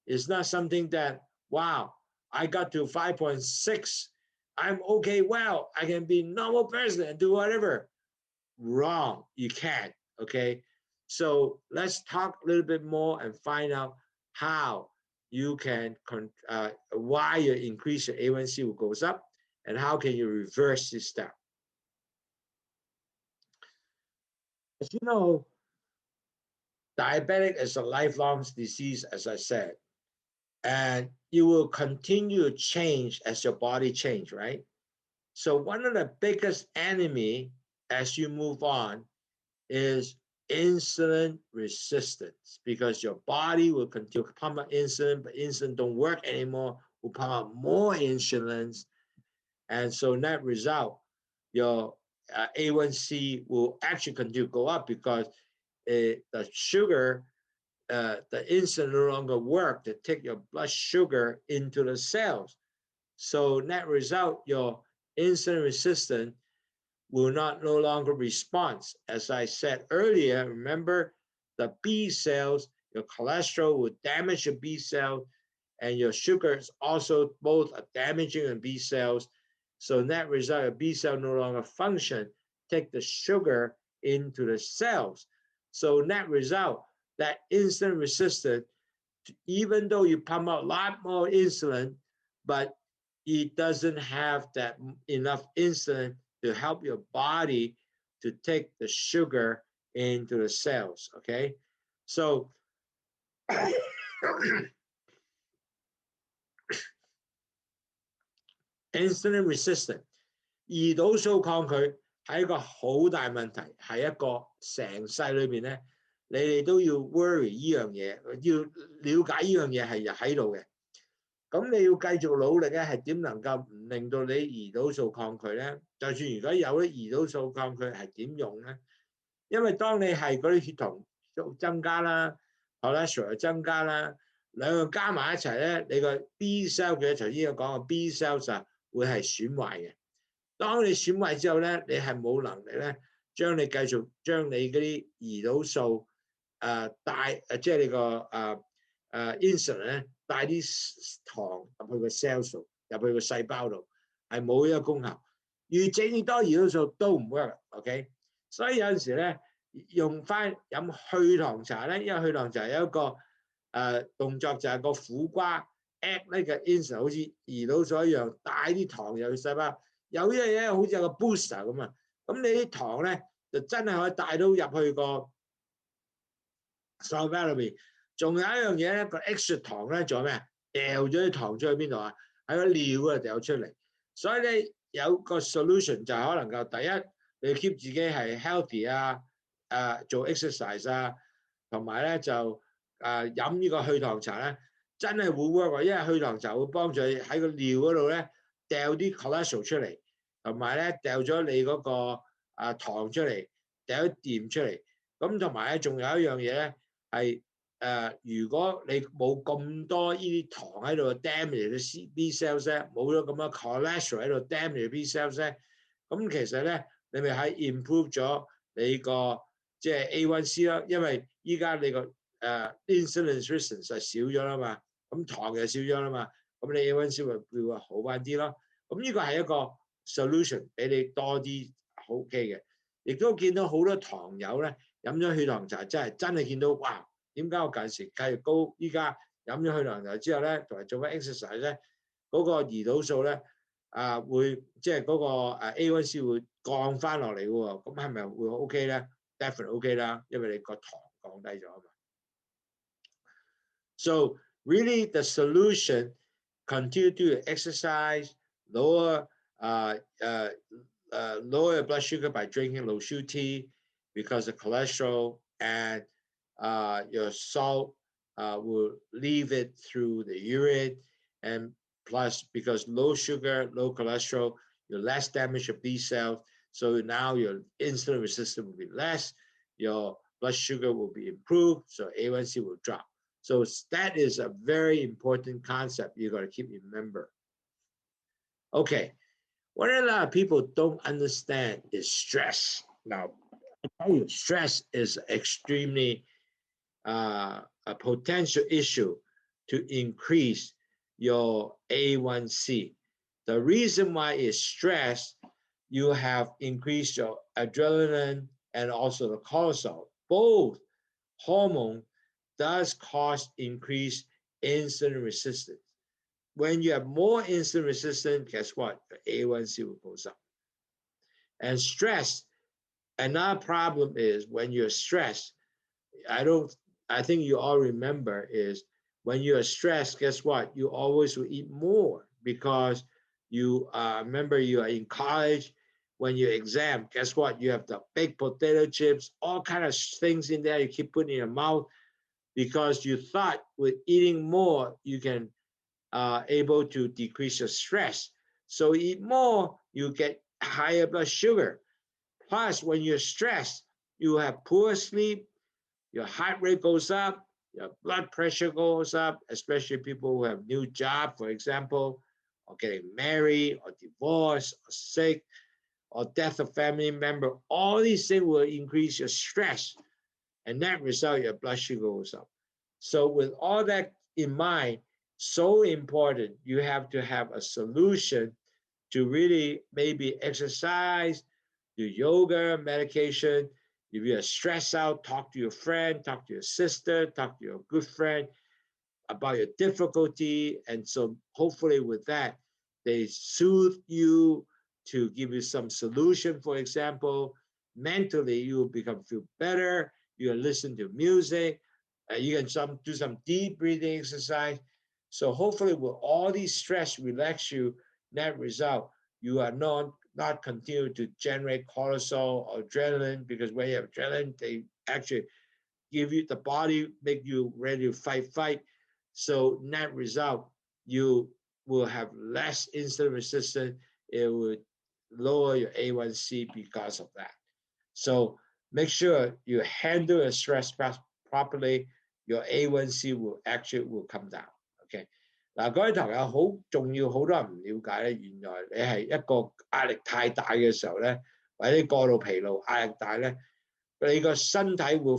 it's not something that, wow, I got to 5.6, I'm okay, well, I can be a normal person and do whatever. Wrong, you can't, okay? So let's talk a little bit more and find out how you can, why your increase your A1C goes up, and how can you reverse this step. As you know, diabetic is a lifelong disease, as I said, and you will continue to change as your body changes, right? So one of the biggest enemy as you move on is insulin resistance, because your body will continue to pump out insulin, but insulin don't work anymore, will pump out more insulins. And so net result, your A1C will actually continue to go up because the sugar, the insulin no longer work to take your blood sugar into the cells. So net result, your insulin resistance will no longer respond. As I said earlier, remember the B cells, your cholesterol will damage your B cells, and your sugars also both are damaging the B cells. So net result, your B cell no longer function, take the sugar into the cells. So net result, that insulin resistant, even though you pump out a lot more insulin, but it doesn't have that enough insulin to help your body to take the sugar into the cells. Okay, so insulin resistant 胰島素抗拒係一個好大問題，係一個成世裏邊咧，你哋都要 worry 依樣嘢，要了解依樣嘢係喺度嘅。咁你要繼續努力咧，係點能夠唔令到你胰島素抗拒咧？就算如果有啲胰島素抗拒係點用咧？因為當你係嗰啲血糖增加啦 ，cholesterol 增加啦，兩個加埋一齊咧，你個 B cell 嘅頭先有講嘅 B cells 啊，會係損壞嘅。當你損壞之後咧，你係冇能力咧，將你嗰啲胰島素即係你個insulin 咧，帶啲糖入去個 cell 度，入去個細胞度，係冇呢個功效。越整越多胰島素都唔 work，OK？所以有陣時咧，用翻飲去糖茶咧，因為去糖茶有一個動作就係個苦瓜 act 呢個 insulin 好似胰島素一樣，帶啲糖入去細胞。有呢樣嘢好似有個 booster 咁啊，咁你啲糖咧就真係可以帶到入去個細胞裏邊。仲有一樣嘢咧，個 extra 糖咧做咩啊？掉咗啲糖出去邊度啊？喺個尿嗰度掉出嚟。所以你有個 solution 就係可能夠第一，你 keep 自己係 healthy 啊，做 exercise 啊，同埋咧就飲呢個去糖茶咧，真係會 work，因為去糖茶會幫助你喺個尿嗰度咧掉啲 cholesterol 出嚟，同埋咧掉咗你嗰個糖出嚟，掉啲鹽出嚟。咁同埋咧仲有一樣嘢咧係如果你冇咁多呢啲糖喺度 damage 啲 B cells 咧，冇咗咁多 cholesterol 喺度 damage B cells 咧，咁其實咧你咪喺 improve 咗你個即係 A1C 啦，因為依家你個insulin resistance 係少咗啦嘛，咁糖又少咗啦嘛，咁你 A1C 會好翻啲咯。咁呢個係一個 solution 俾你多啲 OK 嘅，亦都見到好多糖友咧飲咗血糖茶真係見到哇！點解我近時繼續高？依家飲咗去糖茶之後咧，同埋做翻 exercise 咧，嗰個胰島素咧會即係嗰個A1C 會降翻落嚟嘅喎。咁係咪會 OK 咧 ？Definitely OK 啦，因為你個糖降低咗啊嘛。So really the solution continue to exercise, lower lower blood sugar by drinking Lowsutea because of cholesterol and your salt will leave it through the urine, and plus because low sugar, low cholesterol, you're less damage of B cells, so now your insulin resistance will be less, your blood sugar will be improved, so A1C will drop. So that is a very important concept you got to keep in remember. Okay, what a lot of people don't understand is stress. Now, I tell you, stress is extremely a potential issue to increase your A1C. The reason why is stress, you have increased your adrenaline and also the cortisol. Both hormone does cause increased insulin resistance. When you have more insulin resistance, guess what? The A1C will go up. And stress, another problem is when you're stressed, I think you all remember is when you're stressed, guess what? You always will eat more because you remember you are in college. When you exam, guess what? You have the baked potato chips, all kind of things in there you keep putting in your mouth because you thought with eating more, you can able to decrease your stress. So eat more, you get higher blood sugar. Plus, when you're stressed, you have poor sleep, your heart rate goes up, your blood pressure goes up, especially people who have new job, for example, or getting married, or divorced, or sick, or death of family member. All these things will increase your stress, and that result, your blood sugar goes up. So with all that in mind, so important, you have to have a solution to really maybe exercise, do yoga, medication. If you're stressed out, talk to your friend, talk to your sister, talk to your good friend about your difficulty. And so hopefully with that, they soothe you to give you some solution. For example, mentally, you will feel better. You can listen to music. You can do some deep breathing exercise. So hopefully with all these stress relax you, net result, you are not continue to generate cortisol or adrenaline, because when you have adrenaline, they actually give you the body, make you ready to fight. So net result, you will have less insulin resistance. It will lower your A1C because of that. So make sure you handle your stress properly. Your A1C will come down. OK， 嗱，各位朋友好重要，好多人唔了解咧，原來你係一個壓力太大嘅時候咧，或者過度疲勞、壓力大咧，你個身體會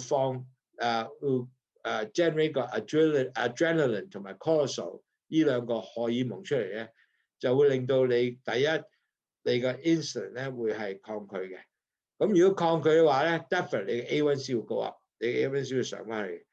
generate 個 adrenaline 同埋 cortisol 呢兩個荷爾蒙出嚟咧，就會令到你第一你個 insulin 咧會係抗拒嘅。咁如果抗拒嘅話咧 ，definitely 你嘅 A1C 會高啊，你嘅 A1C 會上翻去。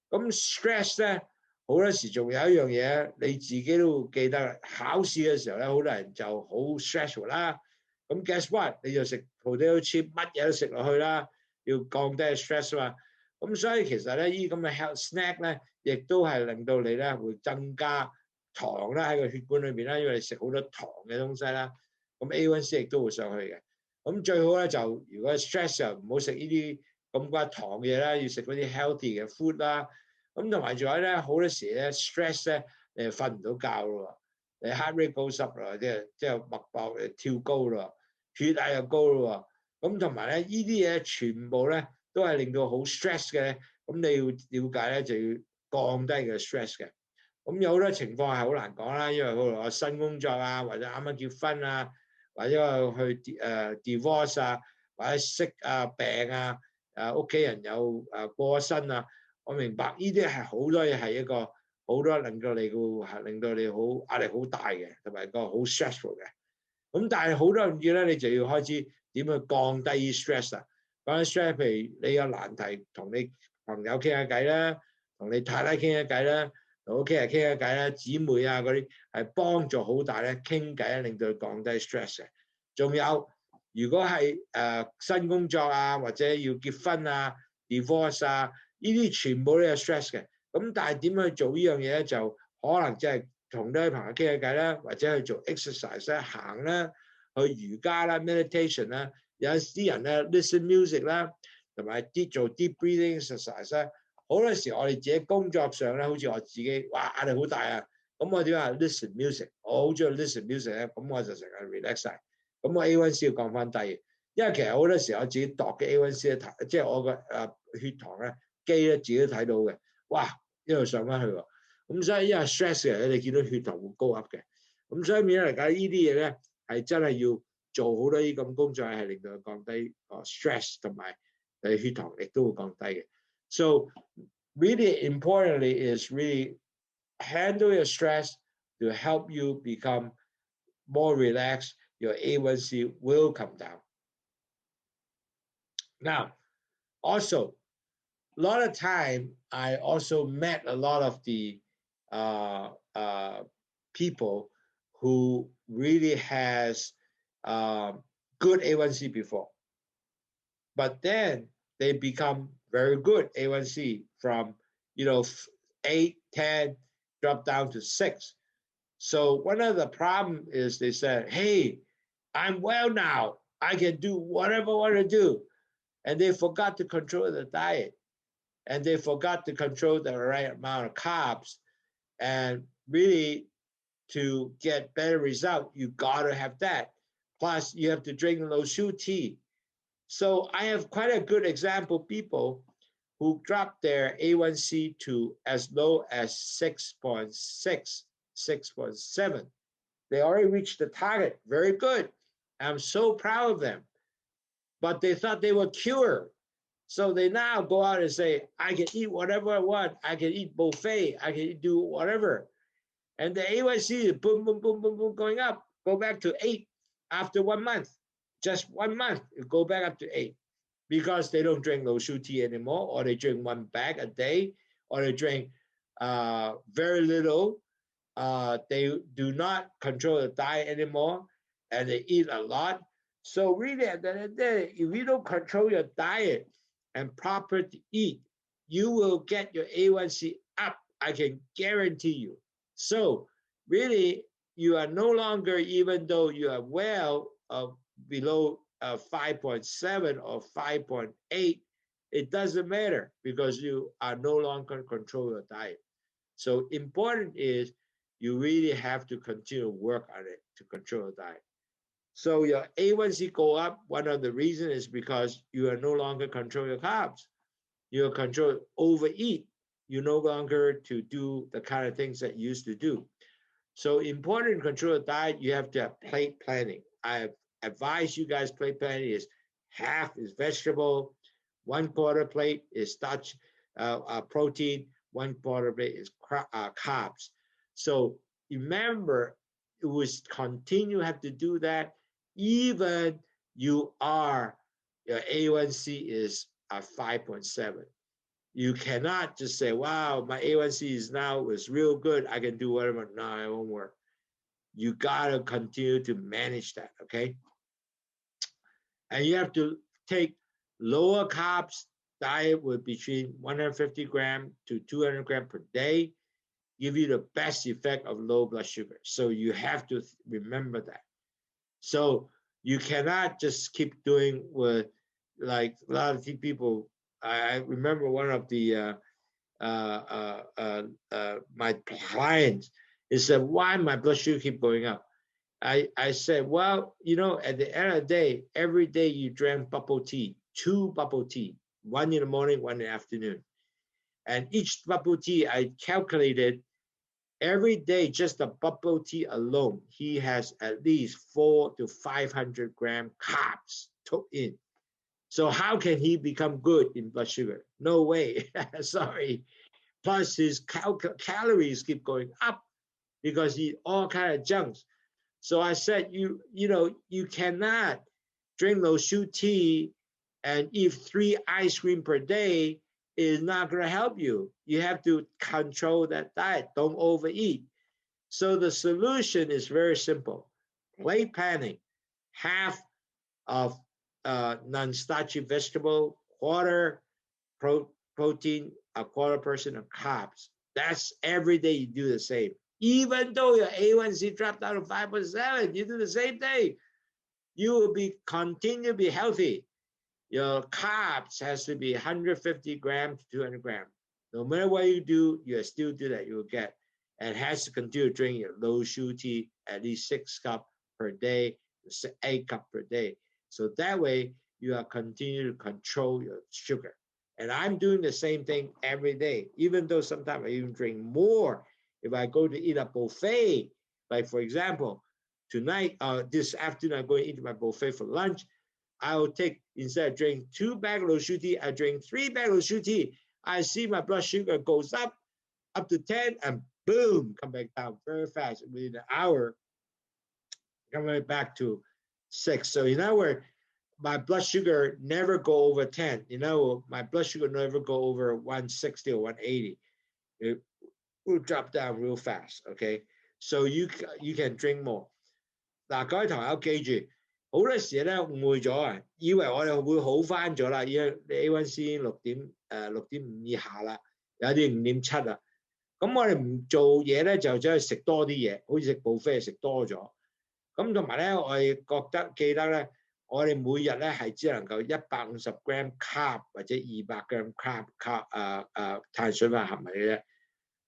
咁 stress 咧好多時仲有一樣嘢，你自己都會記得，考試嘅時候咧，好多人就好 stressful 啦。咁 guess what？ 你就食 potato chip， 乜嘢都食落去啦，要降低 stress 啊嘛。咁所以其實咧，呢啲咁嘅 health snack 咧，亦都係令到你咧會增加糖啦喺個血管裏邊啦，因為你食好多糖嘅東西啦。咁 A1C 亦都會上去嘅。咁最好咧就如果 stress 又唔好食呢啲咁鬼糖嘅嘢啦，要食嗰啲 healthy 嘅 food 啦。咁同埋仲有咧，好多時咧 stress 咧，你就瞓唔到覺咯，你 heart rate goes up 啦，即係脈搏跳高咯，血壓又高咯。咁同埋咧，呢啲嘢全部咧都係令到好 stress 嘅。咁你要了解咧，就要降低嘅 stress 嘅。咁有好多情況係好難講啦，因為可能有新工作啊，或者啱啱結婚啊，或者去divorce 啊，或者息啊、病啊，屋企人有過身啊。我明白呢啲係好多嘢係一個好多令到你好壓力好大嘅，同埋個好 stressful 嘅。咁但係好多樣嘢咧，你就要開始點去降低 stress 啊。講緊 stress，譬如你有難題，同你朋友傾下偈啦，同你太太傾下偈啦，同屋企人傾下偈啦，姊妹啊嗰啲係幫助好大咧，傾偈令到佢降低 stress 嘅。仲有如果係新工作啊，或者要結婚啊、divorce 啊。呢啲全部都有 stress 嘅，咁但係點去做呢樣嘢咧？就可能即係同啲朋友傾下偈啦，或者去做 exercise 啦、行啦、去瑜伽啦、meditation 啦。有啲人咧 listen music 啦，同埋做 deep breathing exercise 啦。好多時我哋自己工作上咧，好似我自己，哇壓力好大啊！咁我點啊 listen music， 我好中意 listen music 咧，咁我就成日 relax 晒。咁我 A1C 要降翻低，因為其實好多時我自己度嘅 A1C 咧，即係我個血糖咧。機咧自己都睇到嘅，哇一路上翻去喎，咁所以因為 stress 嘅，你見到血糖會高 up 嘅，咁所以變咗嚟講呢啲嘢咧係真係要做好多啲咁工作，係令到佢降低stress 同埋血糖亦都會降低嘅。So really importantly is really handle your stress to help you become more relaxed. Your A1C will come down. Now, also. A lot of time, I also met a lot of the people who really has good A1C before, but then they become very good A1C from 8, 10, drop down to 6. So one of the problem is they said, "Hey, I'm well now. I can do whatever I want to do," and they forgot to control the diet. And they forgot to control the right amount of carbs. And really, to get better result, you gotta have that. Plus, you have to drink Lowsutea. So I have quite a good example people who dropped their A1C to as low as 6.6, 6.7. They already reached the target. Very good. I'm so proud of them. But they thought they were cured. So they now go out and say, I can eat whatever I want. I can eat buffet. I can do whatever. And the A1C is boom, boom, boom, boom, boom, going up. Go back to 8 after 1 month. Just 1 month, it go back up to 8. Because they don't drink Lowsutea anymore, or they drink 1 bag a day, or they drink very little they do not control the diet anymore, and they eat a lot. So really, at the end of the day, if you don't control your diet and proper to eat, you will get your A1C up. I can guarantee you. So really, you are no longer, even though you are well below 5.7 or 5.8, it doesn't matter because you are no longer control your diet. So important is you really have to continue to work on it to control your diet. So your A1C go up, one of the reasons is because you are no longer control your carbs. You control overeat. You no longer to do the kind of things that you used to do. So important to control your diet, you have to have plate planning. I advise you guys plate planning is half is vegetable, 1/4 plate is starch, protein, 1/4 plate is carbs. So remember, it was continue have to do that even you are, your A1C is 5.7. You cannot just say, wow, my A1C is now is real good, I can do whatever. No, it won't work. You gotta continue to manage that, okay? And you have to take lower carbs diet with between 150 grams to 200 grams per day, give you the best effect of low blood sugar. So you have to remember that. So you cannot just keep doing with, like a lot of people. I remember one of the my clients, he said, why my blood sugar keep going up? I said, well, you know, at the end of the day, every day you drank bubble tea, 2 bubble tea, 1 in the morning, 1 in the afternoon. And each bubble tea, I calculated every day, just the bubble tea alone, he has at least 400 to 500 grams carbs took in. So how can he become good in blood sugar? No way. Sorry. Plus his calories keep going up because he all kind of junks. So I said, you know, you cannot drink Lowsutea tea and eat 3 ice cream per day is not going to help you. You have to control that diet. Don't overeat. So the solution is very simple. Plate planning. Half of non-starchy vegetable, 1/4 protein, 1/4% of carbs. That's every day you do the same. Even though your A1C dropped down to 5.7, you do the same thing. You will continue to be healthy. Your carbs has to be 150 grams to 200 grams. No matter what you do, you still do that, you will get. And has to continue to drink your Lowsutea tea at least 6 cups per day, 8 cups per day. So that way you are continuing to control your sugar. And I'm doing the same thing every day, even though sometimes I even drink more. If I go to eat a buffet, like for example, tonight, this afternoon, I'm going to eat my buffet for lunch. I will take, instead of drinking 2 bags of Lowsutea tea, I drink 3 bags of Lowsutea tea. I see my blood sugar goes up to 10, and boom, come back down very fast. Within an hour, coming back to 6. So in other words, my blood sugar never go over 10. You know, my blood sugar never go over 160 or 180. It will drop down real fast. Okay, so you can drink more. 嗱，各位朋友記住，好多時咧誤會咗啊，以為我哋會好翻咗啦，因為 A1C 6.5以下啦，有啲5.7啦。咁我哋唔做嘢咧，就走去食多啲嘢，好似食buffet食多咗。咁同埋咧，我哋記得咧，我哋每日咧係只能夠150 gram carb 或者200 gram carb 碳水化合物嘅啫。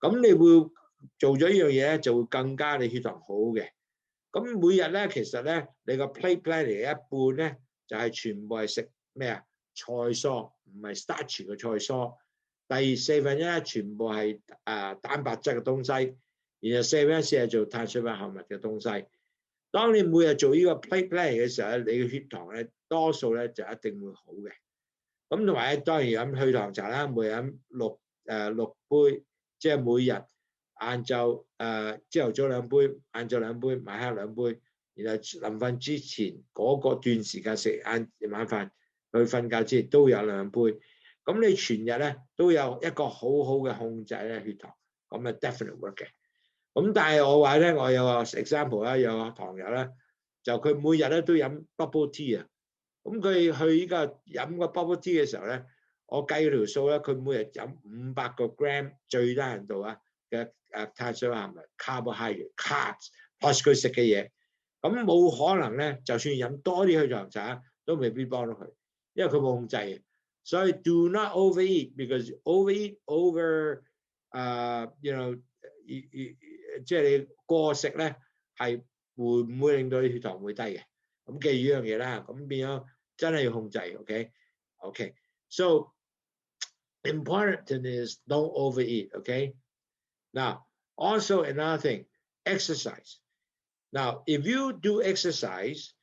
咁你會做咗呢樣嘢咧，就會更加你血糖好嘅。咁每日咧，其實咧，你個 plate plan 嚟一半咧，就係全部係食咩啊？菜蔬，唔係 starch 嘅菜蔬。第1/4全部係蛋白質嘅東西，然後1/4係做碳水化合物嘅東西。當你每日做呢個 plate plan 嘅時候咧，你嘅血糖咧多數咧就一定會好嘅。咁同埋當然飲去糖茶啦，每日飲6杯，即係每日晏晝朝頭早2杯，晏晝2杯，晚黑2杯，然後臨瞓之前嗰個段時間食晚飯去瞓覺之前都有2杯。咁你全日咧都有一個好好嘅控制咧血糖，咁啊 definitely work 嘅。咁但係我話咧，我有個 example 啦，有個堂友咧，就佢每日咧都飲 bubble tea 啊。咁佢去呢個飲個 bubble tea 嘅時候咧，我計條數咧，佢每日飲500個 gram 最低限度啊嘅碳水化合物 carbohydrate carbs plus 佢食嘅嘢。咁冇可能咧，就算飲多啲去糖茶都未必幫到佢，因為佢冇控制嘅。所以 do not overeat because overeat over you know 即係你過食咧係會唔會令到你血糖會低嘅？咁記住呢樣嘢啦，咁變咗真係要控制 ，OK？OK， so important is don't overeat, okay? Now, also another thing, exercise. Now, if you do exercise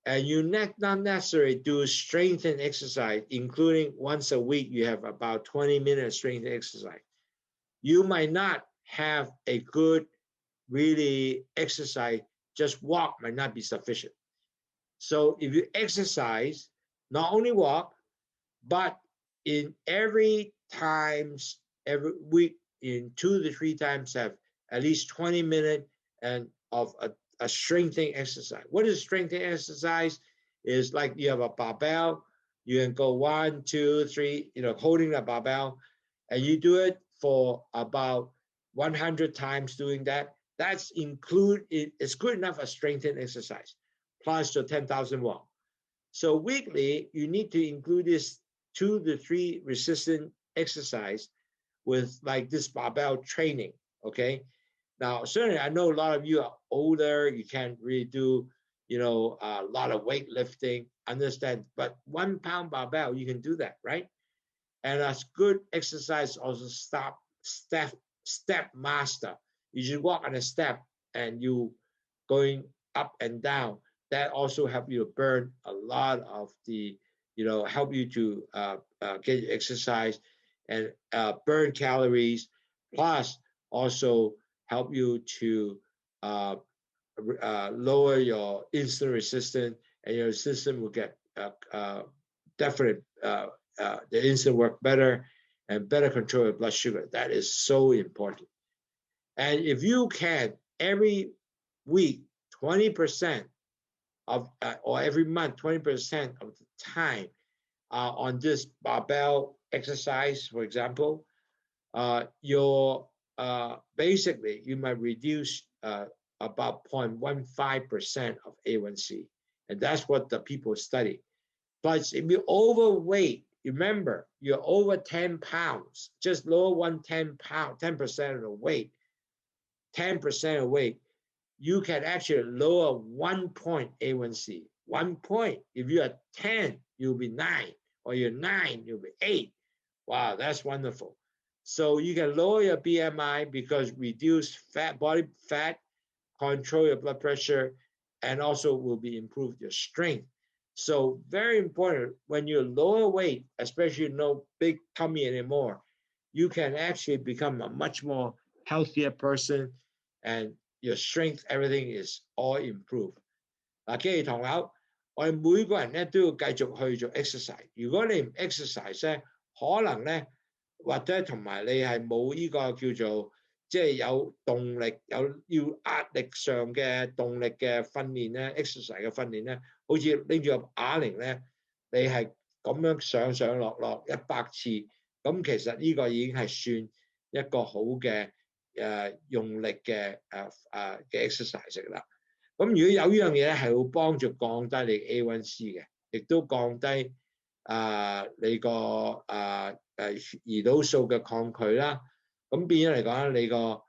and you not necessarily do strength exercise, including once a week, you have about 20 minutes strength exercise, you might not have a good, really exercise, just walk might not be sufficient. So if you exercise, not only walk, but in every week, in 2 to 3 times, have at least 20 minutes and of a strengthening exercise. What is strengthening exercise? Is like you have a barbell, you can go 1, 2, 3, holding the barbell, and you do it for about 100 times doing that. It's good enough a strengthening exercise, plus your 10,000 watt. So weekly, you need to include this 2 to 3 resistant exercise with like this barbell training, okay? Now, certainly I know a lot of you are older, you can't really do, a lot of weightlifting, understand, but 1 pound barbell, you can do that, right? And a good exercise also step master. You should walk on a step and you going up and down. That also help you burn a lot of the, help you to get exercise and burn calories, plus also help you to lower your insulin resistance, and your system will get definitely the insulin work better and better control your blood sugar. That is so important. And if you can every week 20% of or every month 20% of the time on this barbell exercise, for example, basically you might reduce about 0.15% of A1C, and that's what the people study. But if you're overweight, remember you're over 10 pounds, just lower 10% of the weight, 10% of weight, you can actually lower 1 point A1C. 1 point. If you are 10, you'll be 9, or you're 9, you'll be 8. Wow, that's wonderful. So you can lower your BMI because reduce body fat, control your blood pressure, and also will be improved your strength. So very important, when you're lower weight, especially no big tummy anymore, you can actually become a much more healthier person, and your strength, everything is all improved. 既然堂友，我哋每個人咧都要繼續去做 exercise。如果你唔 exercise 咧，可能咧或者同埋你係冇呢個叫做即係有動力，有要壓力上嘅動力嘅訓練咧 ，exercise 嘅訓練咧，好似拎住個啞鈴咧，你係咁樣上上落落100次，咁其實呢個已經係算一個好嘅用力嘅exercise 啦。咁如果有呢樣嘢咧，係會幫助降低你 A1C 嘅，亦都降低你個胰島素嘅抗拒啦。咁變咗嚟講，你個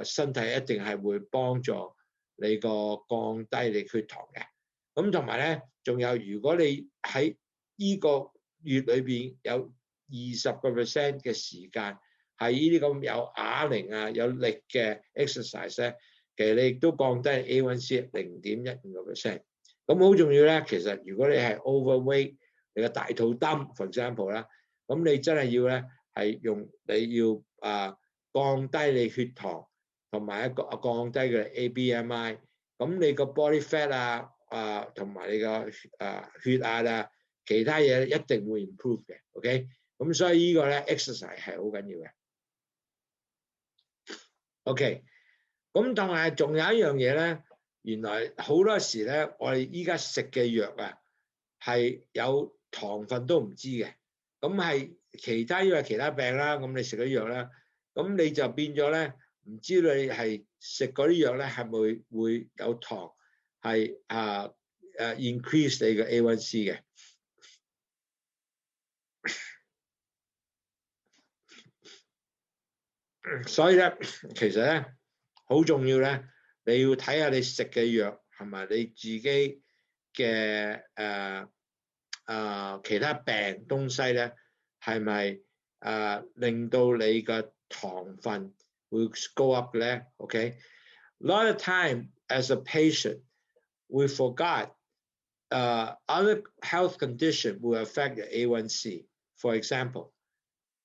身體一定係會幫助你個降低你血糖嘅。咁同埋咧，仲有如果你喺呢個月裏邊有20% 嘅時間係呢啲咁有啞鈴啊、有力嘅 exercise 咧，其實你亦都降低 A1C 0.15%。咁好重要咧，其實如果你係 overweight， 你個大肚墩 for example 啦，咁你真係要咧係你要降低你血糖同埋降低嘅 ABMI， 咁你個 body fat 同埋你個血壓啊，其他嘢一定會 improve 嘅 ，OK？ 咁所以呢個咧 exercise 係好緊要嘅。OK，咁但係仲有一樣嘢咧，原來好多時咧，我哋依家食嘅藥啊，係有糖分都唔知嘅。咁係其他因為其他病啦，咁你食咗藥啦，咁你就變咗咧，唔知你係食嗰啲藥咧係咪會有糖，係increase 你嘅 A1C 嘅。所以咧，其實咧好重要咧，你要睇下你食嘅藥係咪你自己嘅其他病東西咧，係咪令到你嘅糖分會 go up 咧 ？OK，a lot of time as a patient we forgot other health condition will affect your A1C. For example,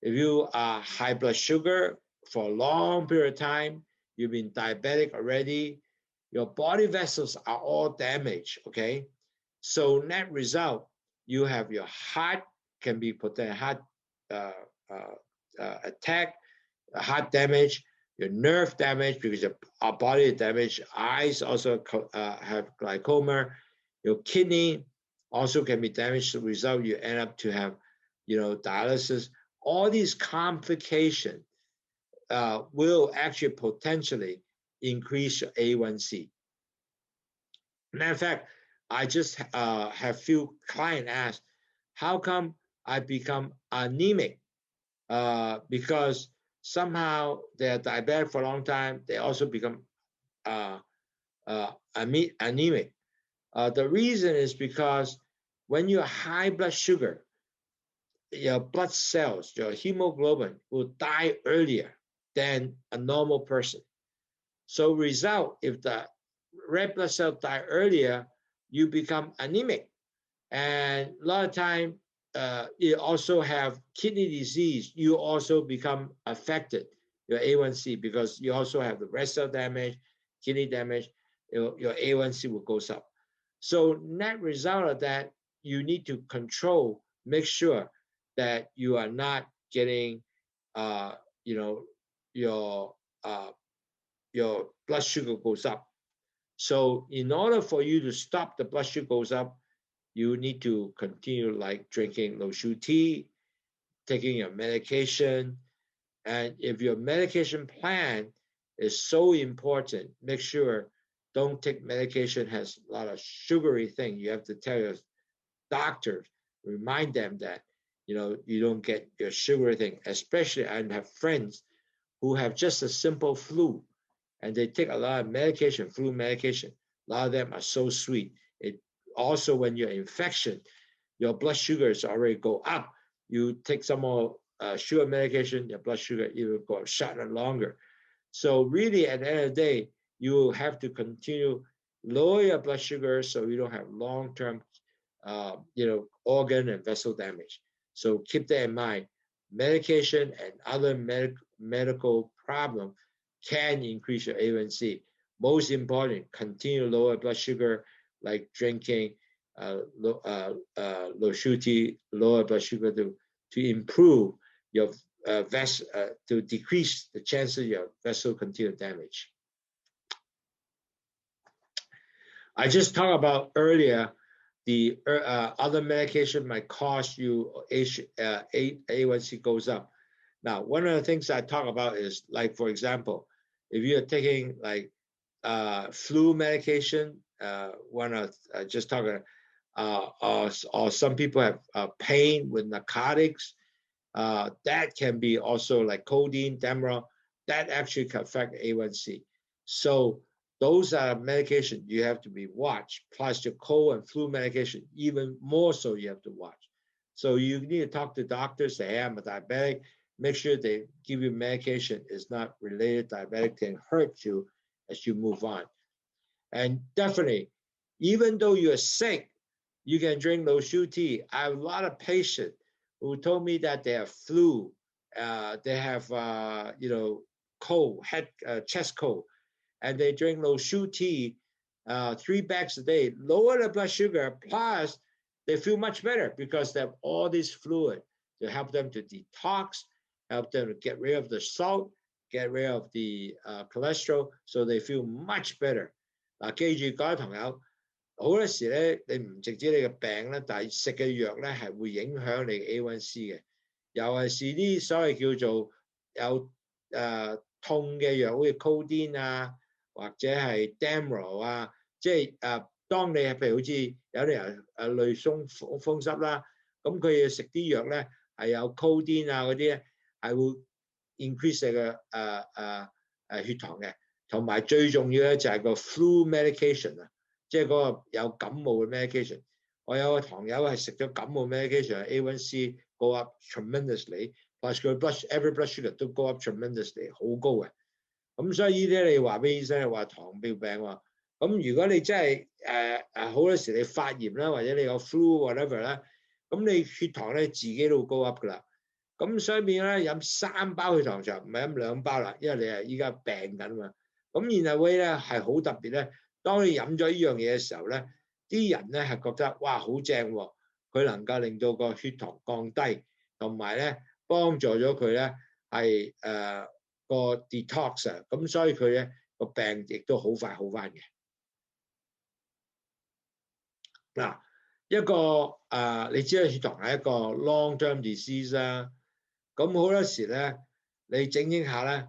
if you are high blood sugar for a long period of time, you've been diabetic already, your body vessels are all damaged, okay? So net result, you have your heart can be potential heart attack, heart damage, your nerve damage because our body is damaged, eyes also have glaucoma, your kidney also can be damaged. The result, you end up to have, dialysis. All these complications will actually potentially increase your A1C. Matter of fact, I just have few clients ask, how come I become anemic? Because somehow they're diabetic for a long time, they also become anemic. The reason is because when you have high blood sugar, your blood cells, your hemoglobin will die earlier than a normal person. So result, if the red blood cell die earlier, you become anemic. And a lot of time, you also have kidney disease, you also become affected, your A1C, because you also have the red cell damage, kidney damage, your A1C will go up. So net result of that, you need to control, make sure that you are not getting, your blood sugar goes up. So in order for you to stop the blood sugar goes up, you need to continue like drinking Lowsutea, taking your medication. And if your medication plan is so important, make sure don't take medication has a lot of sugary thing. You have to tell your doctor, remind them that, you don't get your sugary thing. Especially I have friends who have just a simple flu and they take a lot of medication, flu medication. A lot of them are so sweet. It also, when you're infection, your blood sugars already go up. You take some more sugar medication, your blood sugar even go up shorter and longer. So really at the end of the day, you have to continue lower your blood sugar so you don't have long-term, organ and vessel damage. So keep that in mind. Medication and other medical problem can increase your A1C. Most important, continue lower blood sugar, like drinking Lowsutea, lower blood sugar to improve your to decrease the chances of your vessel continue damage. I just talked about earlier the other medication might cause you A1C goes up. Now, one of the things I talk about is like, for example, if you're taking like flu medication, just talking, or some people have pain with narcotics, that can be also like codeine, Demerol, that actually can affect A1C. So those are medication you have to be watched, plus your cold and flu medication, even more so you have to watch. So you need to talk to doctors, say, hey, I'm a diabetic, make sure they give you medication is not related diabetic, can hurt you as you move on. And definitely, even though you're sick, you can drink Lowsutea. I have a lot of patients who told me that they have flu, they have, cold, chest cold, and they drink Lowsutea 3 bags a day, lower the blood sugar, plus they feel much better because they have all this fluid to help them to detox, help them to get rid of the salt, get rid of the cholesterol, so they feel much better. 嗱，記住各位朋友，好多時咧，你唔直知你嘅病咧，但係食嘅藥咧係會影響你嘅 A1C 嘅，尤其是啲所謂叫做有痛嘅藥，好似 codeine 啊，或者係 Demerol 啊，即係當你譬如好似有啲人類風濕啦，咁佢要食啲藥咧係有 codeine 啊嗰啲咧係會 increase 你嘅血糖嘅，同埋最重要咧就係個 flu medication 啊，即係嗰個有感冒嘅 medication。我有個堂友係食咗感冒 medication，A1C go up tremendously，plus 佢every blood sugar 都 go up tremendously， 好高嘅。咁所以呢啲你話俾醫生話糖尿病喎，咁如果你真係好多時你發炎啦，或者你有 flu whatever 啦，咁你血糖咧自己都 go up 噶啦。咁所以變咧飲3包血糖茶，唔係飲2包啦，因為你係依家病緊嘛。咁然後咧係好特別咧，當你飲咗呢樣嘢嘅時候咧，啲人咧係覺得哇好正喎，佢能夠令到個血糖降低，同埋咧幫助咗佢咧係個 detox 啊，咁所以佢咧個病亦都好快好翻嘅。嗱，一個你知道血糖係一個 long-term disease 啦，咁好多時咧你整下咧，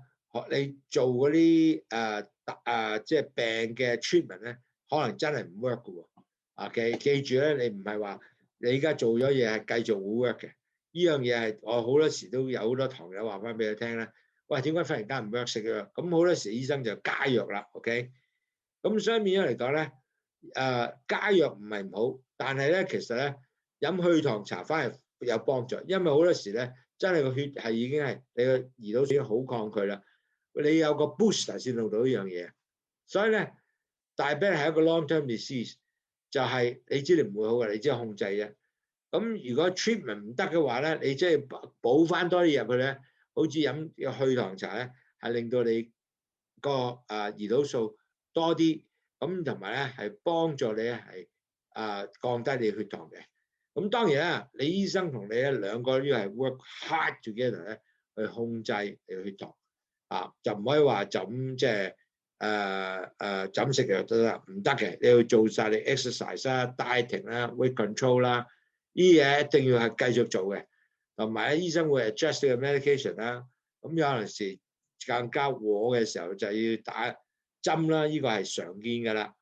你做嗰啲即係病嘅 treatment 咧，可能真係唔 work 嘅喎。記住咧，你唔係話你而家做咗嘢係繼續會 work 嘅，呢樣嘢係我好多時都有好多堂友話翻俾佢聽咧。喂，點解忽然間唔 work 食藥？咁好多時醫生就加藥啦 ，OK？ 咁所以變咗嚟講咧，加藥唔係唔好，但係咧其實咧飲去糖茶反而有幫助，因為好多時咧真係個血係已經係你個胰島素已經好抗拒啦，你有個 booster 先做到呢樣嘢，所以咧diabetes係一個 long-term disease， 就係你知你唔會好嘅，你只係控制啫。咁如果 treatment 唔得嘅話咧，你即係補翻多啲入去咧。好似飲去糖茶咧，係令到你個胰島素多啲，咁同埋咧係幫助你係降低你血糖嘅。咁當然啦，你醫生同你咧兩個都要係 work hard together 咧去控制你嘅血糖就唔可以話就咁即係就咁食藥得啦，唔得嘅，你要做晒你 exercise 啦、dieting 啦、weight control 啦，呢啲嘢一定要係繼續做嘅。同埋咧，醫生會 adjust 你嘅 medication 啦。咁有陣時更加禍嘅時候就要打針啦，呢個係常見㗎啦。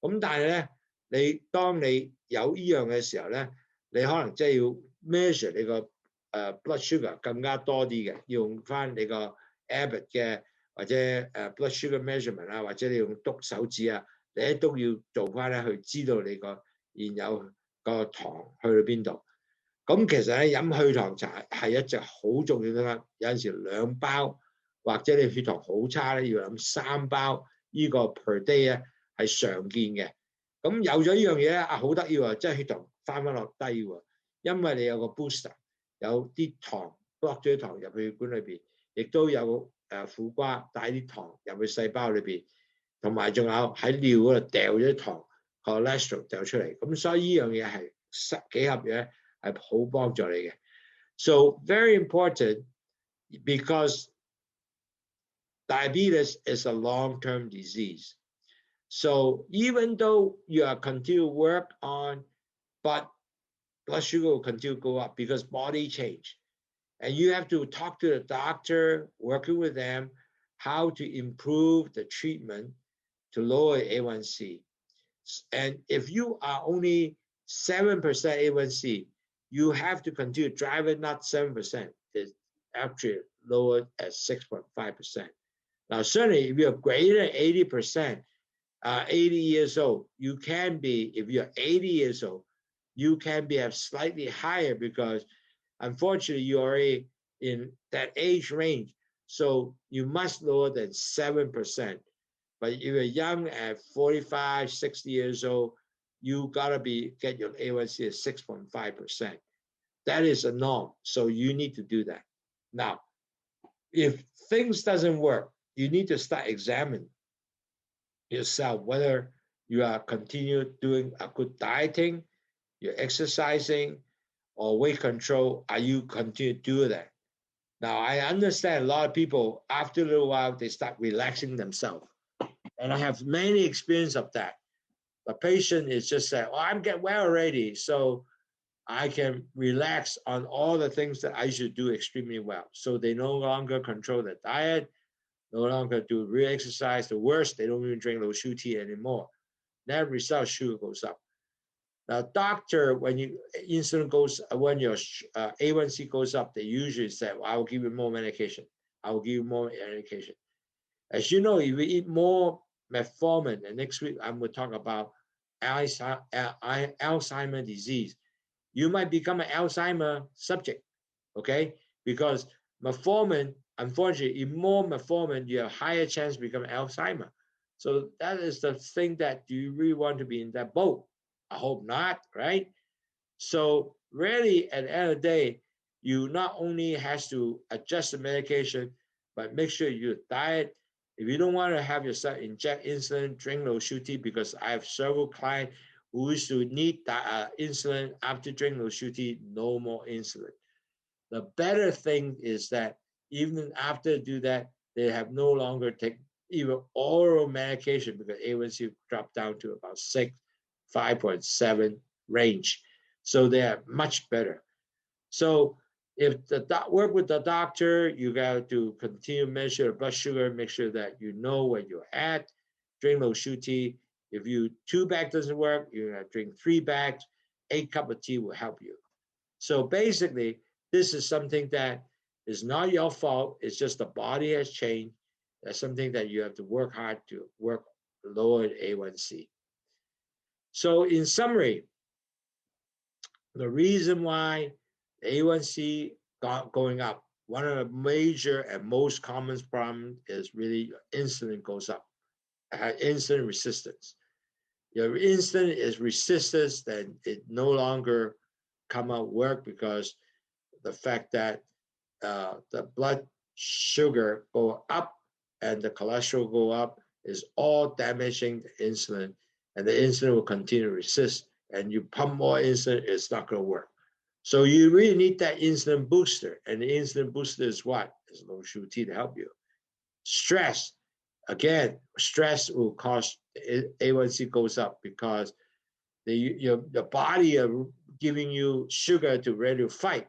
咁但係咧，當你有呢樣嘅時候咧，你可能即係要 measure 你個blood sugar 更加多啲嘅，要用翻你個 Abbott 嘅或者blood sugar measurement 啊，或者你用篤手指啊，你都要做翻咧，去知道你個現有個糖去到邊度。咁其實咧飲去糖茶係一隻好重要嘅，有陣時2包或者你血糖好差咧，要飲3包，呢個 per day 咧係常見嘅。咁有咗呢樣嘢咧，好得意喎，即係血糖翻落低喎，因為你有個 booster， 有啲糖 block 咗啲糖入去血管裏邊，亦都有苦瓜帶啲糖入去細胞裏邊，同埋仲有喺尿嗰度掉咗啲糖 cholesterol 掉出嚟，咁所以呢樣嘢係幾合嘢。係好幫助你嘅。So very important because diabetes is a long-term disease. So even though you are continue to work on, but blood sugar will continue to go up because body change. And you have to talk to the doctor, working with them, how to improve the treatment to lower A1C. And if you are only 7% A1C, you have to continue to drive it, not 7%. It's actually lower at 6.5%. Now, certainly, if you're greater than 80%, 80 years old, you can be, if you're 80 years old, you can be at slightly higher because, unfortunately, you're already in that age range. So you must lower than 7%. But if you're young at 45, 60 years old, you gotta get your A1C at 6.5%. That is a norm, so you need to do that. Now, if things doesn't work, you need to start examining yourself whether you are continue doing a good dieting, you're exercising, or weight control. Are you continue to do that? Now, I understand a lot of people, after a little while, they start relaxing themselves. And I have many experience of that. The patient is just saying, oh, I'm getting well already, so I can relax on all the things that I should do extremely well. So they no longer control the diet, no longer do real exercise. The worst, they don't even drink Lowsutea anymore. That result, sugar goes up. Now, doctor, when your insulin goes, when your A1C goes up, they usually say, well, I will give you more medication. I will give you more medication. As you know, if you eat more metformin, and next week I'm going to talk about Alzheimer's disease, you might become an Alzheimer subject, okay? Because metformin, unfortunately, if more metformin, you have higher chance to become Alzheimer. So that is the thing that do you really want to be in that boat? I hope not, right? So really, at the end of the day, you not only has to adjust the medication, but make sure your diet. If you don't want to have yourself inject insulin, drink Lowsutea, because I have several clients who used to need insulin after drinking Lowsutea, no more insulin. The better thing is that even after they do that, they have no longer take even oral medication because A1C dropped down to about 5.7 range. So they are much better. So if the work with the doctor, you got to continue to measure your blood sugar, make sure that you know where you're at. Drink Lowsutea. If 2 bags doesn't work, you're gonna drink 3 bags. 8 cups of tea will help you. So basically, this is something that is not your fault. It's just the body has changed. That's something that you have to work hard to lower A1C. So in summary, the reason why A1C going up, one of the major and most common problems is really insulin goes up, insulin resistance. Your insulin is resistance, then it no longer come out work because the fact that the blood sugar go up and the cholesterol go up is all damaging the insulin, and the insulin will continue to resist, and you pump more insulin, it's not going to work. So you really need that insulin booster, and the insulin booster is what? It's Lowsutea to help you. Stress, again, stress will cause A1C goes up because your body are giving you sugar to ready to fight.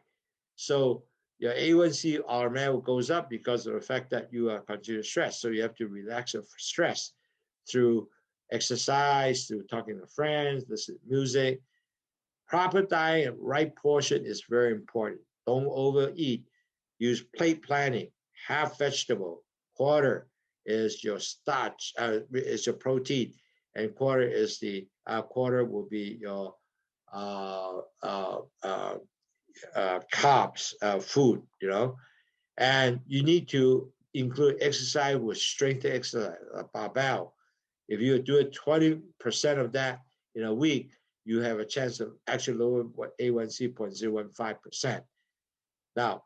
So your A1C automatically goes up because of the fact that you are continuous stress. So you have to relax your stress through exercise, through talking to friends, listen to music. Proper diet and right portion is very important. Don't overeat. Use plate planning. Half vegetable. Quarter is your starch, is your protein, and quarter is the quarter will be your carbs, food, and you need to include exercise with strength exercise, barbell. If you do it 20% of that in a week, you have a chance of actually lowering A1C 0.015%. Now,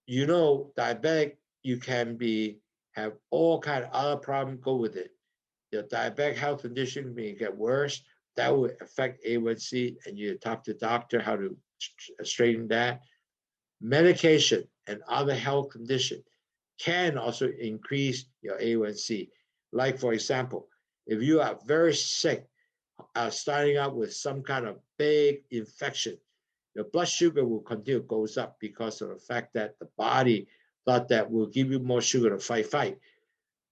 diabetic, you can have all kind of other problems go with it. Your diabetic health condition may get worse. That will affect A1C, and you talk to the doctor how to straighten that. Medication and other health conditions can also increase your A1C. Like, for example, if you are very sick, starting out with some kind of big infection, your blood sugar will continue to goes up because of the fact that the body thought that will give you more sugar to fight.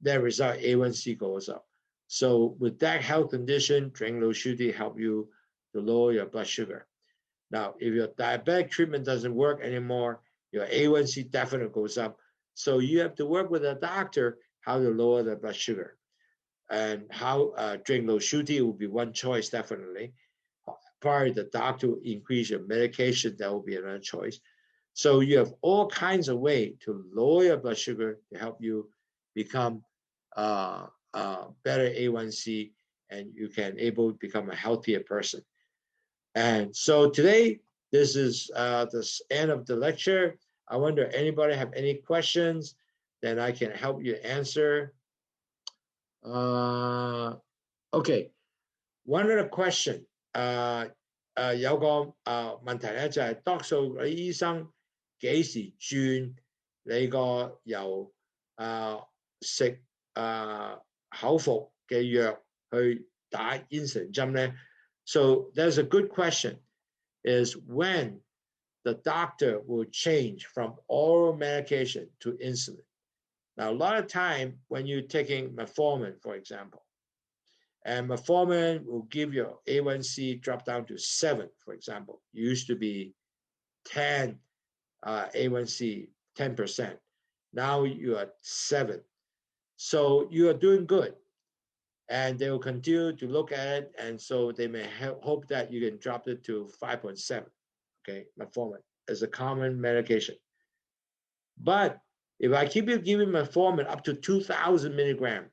That result, A1C goes up. So with that health condition, drink Lowsutea help you to lower your blood sugar. Now, if your diabetic treatment doesn't work anymore, your A1C definitely goes up. So you have to work with a doctor how to lower the blood sugar. And how drink Lowsutea will be one choice, definitely. Probably the doctor will increase your medication, that will be another choice. So you have all kinds of ways to lower your blood sugar to help you become better A1C, and you can able to become a healthier person. And so today, this is the end of the lecture. I wonder, anybody have any questions that I can help you answer? Okay, one other question. 有個問題咧，就係多數嘅醫生幾時轉你個由食口服嘅藥去打 insulin 針咧 ？So there's a good question is when the doctor will change from oral medication to insulin. Now, a lot of time when you're taking metformin, for example, and metformin will give your A1C drop down to 7, for example. It used to be 10 A1C, 10%. Now you are 7. So you are doing good. And they will continue to look at it. And so they may hope that you can drop it to 5.7, okay, metformin is a common medication. But if I keep you giving metformin up to 2,000 milligrams,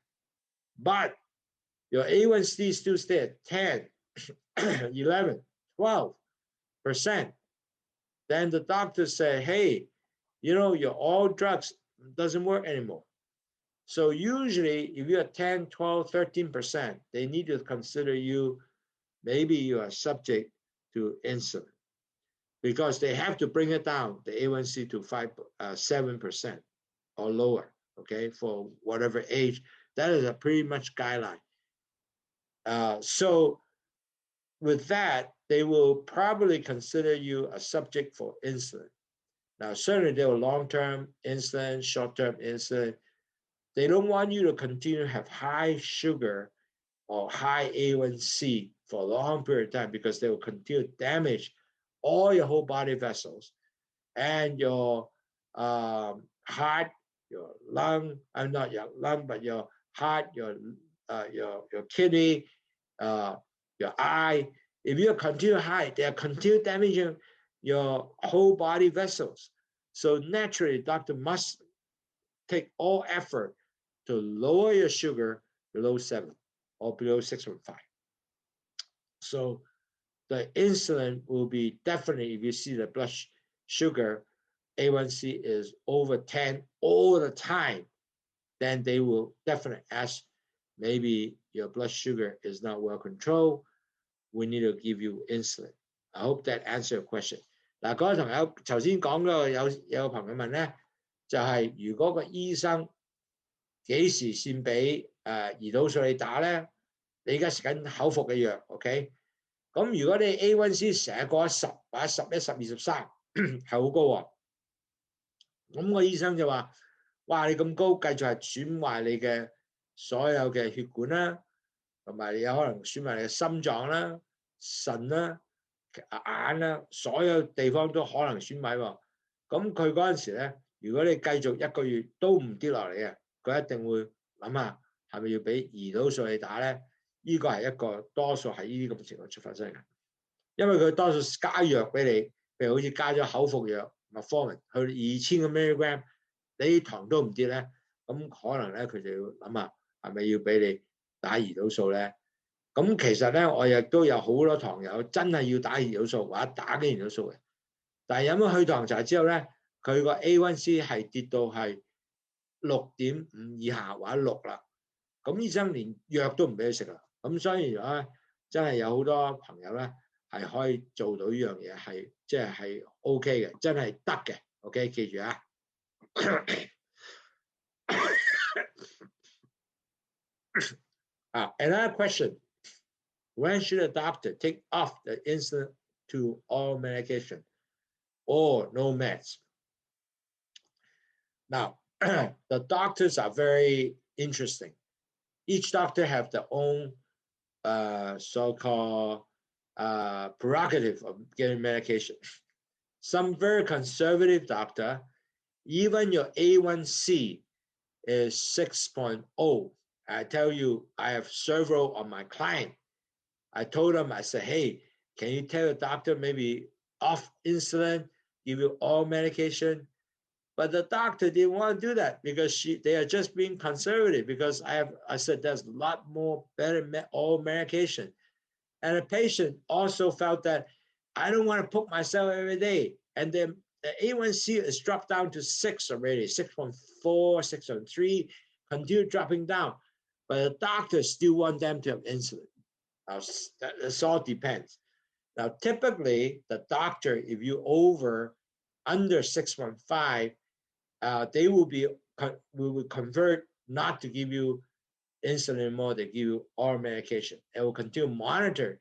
but your A1C still stay at 10, 11, 12%, then the doctor say, hey, you know, your all drugs doesn't work anymore. So usually if you're 10, 12, 13%, they need to consider you, maybe you are subject to insulin because they have to bring it down, the A1C to 7% or lower, okay, for whatever age. That is a pretty much guideline. So with that, they will probably consider you a subject for insulin. Now, certainly there are long-term insulin, short-term insulin. They don't want you to continue to have high sugar or high A1C for a long period of time because they will continue to damage all your whole body vessels and your heart, your lung, not your lung, but your heart, your kidney, your eye. If you continue high, they are continue damaging your whole body vessels. So naturally, doctor must take all effort to lower your sugar below 7 or below 6.5. So the insulin will be definitely, if you see the blood sugar, A1C is over 10 all the time, then they will definitely ask, maybe your blood sugar is not well controlled. We need to give you insulin. I hope that answers your question. 嗱，各位朋友，頭先講嗰個有個朋友問咧，就係如果個醫生幾時先俾胰島素你打咧？你而家食緊口服嘅藥 ，OK？ 咁如果你 A1C 成日過咗10或者11、12、13係好高喎，咁個醫生就話：哇，你咁高，繼續係損壞你嘅所有嘅血管啦，同埋你有可能損壞你嘅心臟啦、腎啦、眼啦，所有地方都可能損毀喎。咁佢嗰陣時咧，如果你繼續1個月都唔跌落嚟嘅，佢一定會諗下係咪要俾胰島素你打咧？呢個係一個多數係呢啲咁嘅情況出發生嘅，因為佢多數加藥俾你，譬如好似加咗口服藥metformin去2000個 milligram， 你啲糖都唔跌咧，咁可能咧佢就要諗下係咪要俾你打胰島素咧？咁其實咧，我亦都有好多糖友真係要打胰島素或者打緊胰島素嘅，但係飲咗去糖茶之後咧，佢個 A1C 係跌到係6.5以下或者6啦，咁醫生連藥都唔俾佢食啦。咁所以咧，真係有好多朋友咧係可以做到呢樣嘢，係即係 OK 嘅，真係得嘅。OK， 記住啊。Another question: when should a doctor take off the insulin to all medication or no meds? Now, the doctors are very interesting. Each doctor have their own so-called prerogative of getting medication. Some very conservative doctor, even your A1C is 6.0. I tell you, I have several of my clients. I told them, I said, hey, can you tell the doctor maybe off insulin, give you all medication? But the doctor didn't want to do that because they are just being conservative because I said there's a lot more better all medication. And the patient also felt that I don't want to poke myself every day. And then the A1C is dropped down to 6 already, 6.4, 6.3, continue dropping down. But the doctors still want them to have insulin. Now, that all depends. Now, typically, the doctor, if you under 6.5, they will convert not to give you insulin anymore. They give you oral medication. It will continue to monitor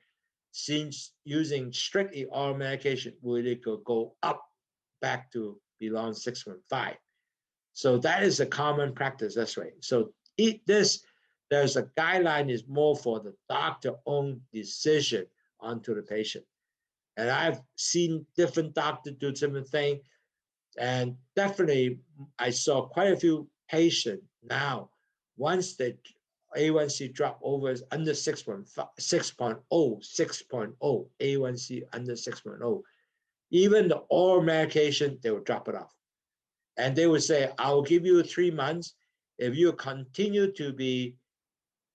since using strictly oral medication, will it go up back to below 6.5. So that is a common practice. That's right. So there's a guideline is more for the doctor own decision onto the patient. And I've seen different doctors do different things. And definitely, I saw quite a few patients now, once the A1C drop over under 6.0, A1C under 6.0, even the oral medication, they will drop it off. And they would say, I will give you 3 months. If you continue to be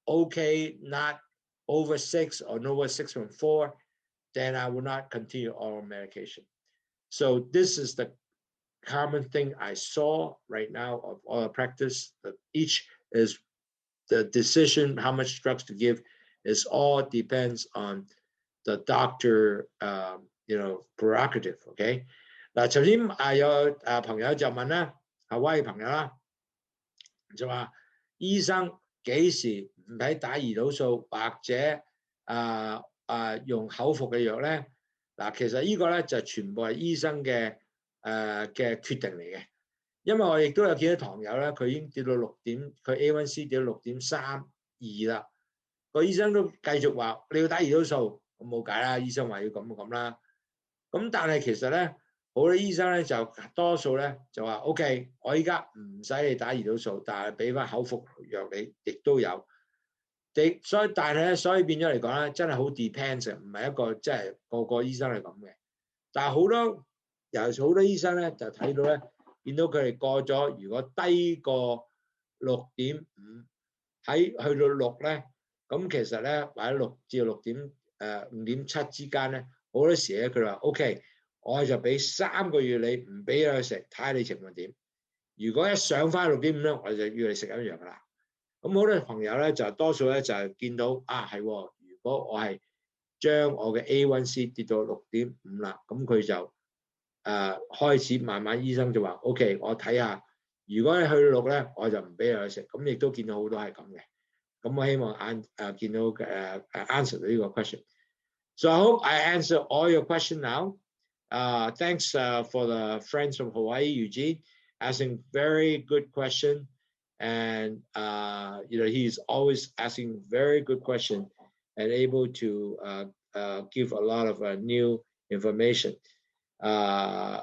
okay, not over 6 or over 6.4, then I will not continue oral medication. So this is the common thing I saw right now of oral practice. That each is the decision, how much drugs to give, is all depends on the doctor, prerogative. Okay. 嗱，頭先有朋友就問啦，夏威朋友啦，就話醫生幾時唔使打胰島素或者用口服嘅藥咧？嗱，其實呢個咧就全部係醫生嘅決定嚟嘅，因為我亦都有見到糖友咧，佢已經跌到6點，佢 A1C 跌到6.32啦，個醫生都繼續話你要打胰島素，咁冇計啦，醫生話要咁啦，咁但係其實咧。好多醫生咧就多數咧就話 OK， 我依家唔使你打胰島素，但係俾翻口服藥你，亦都有。所以變咗嚟講咧，真係好 depends， 唔係一個即係個醫生係咁嘅。但係尤其是好多醫生咧就睇到咧，見到佢哋過咗，如果低過 6.5， 去到6咧，咁其實咧或者6至5.7之間咧，好多時咧佢話 OK。我就俾3個月你，唔俾佢食，睇下你情況點。如果一上翻6.5咧，我就要你食一樣噶啦。咁好多朋友咧就多數咧就係見到係，如果我係將我嘅 A1C 跌到 6.5 啦，咁佢就開始慢慢醫生就話 OK， 我睇下，如果你去到6咧，我就唔俾佢食。咁亦都見到好多係咁嘅。咁我希望見到answer 到呢個 question。So I hope I answer all your question now. Thanks for the friends from Hawaii, Eugene, asking very good question, and he's always asking very good question and able to give a lot of new information and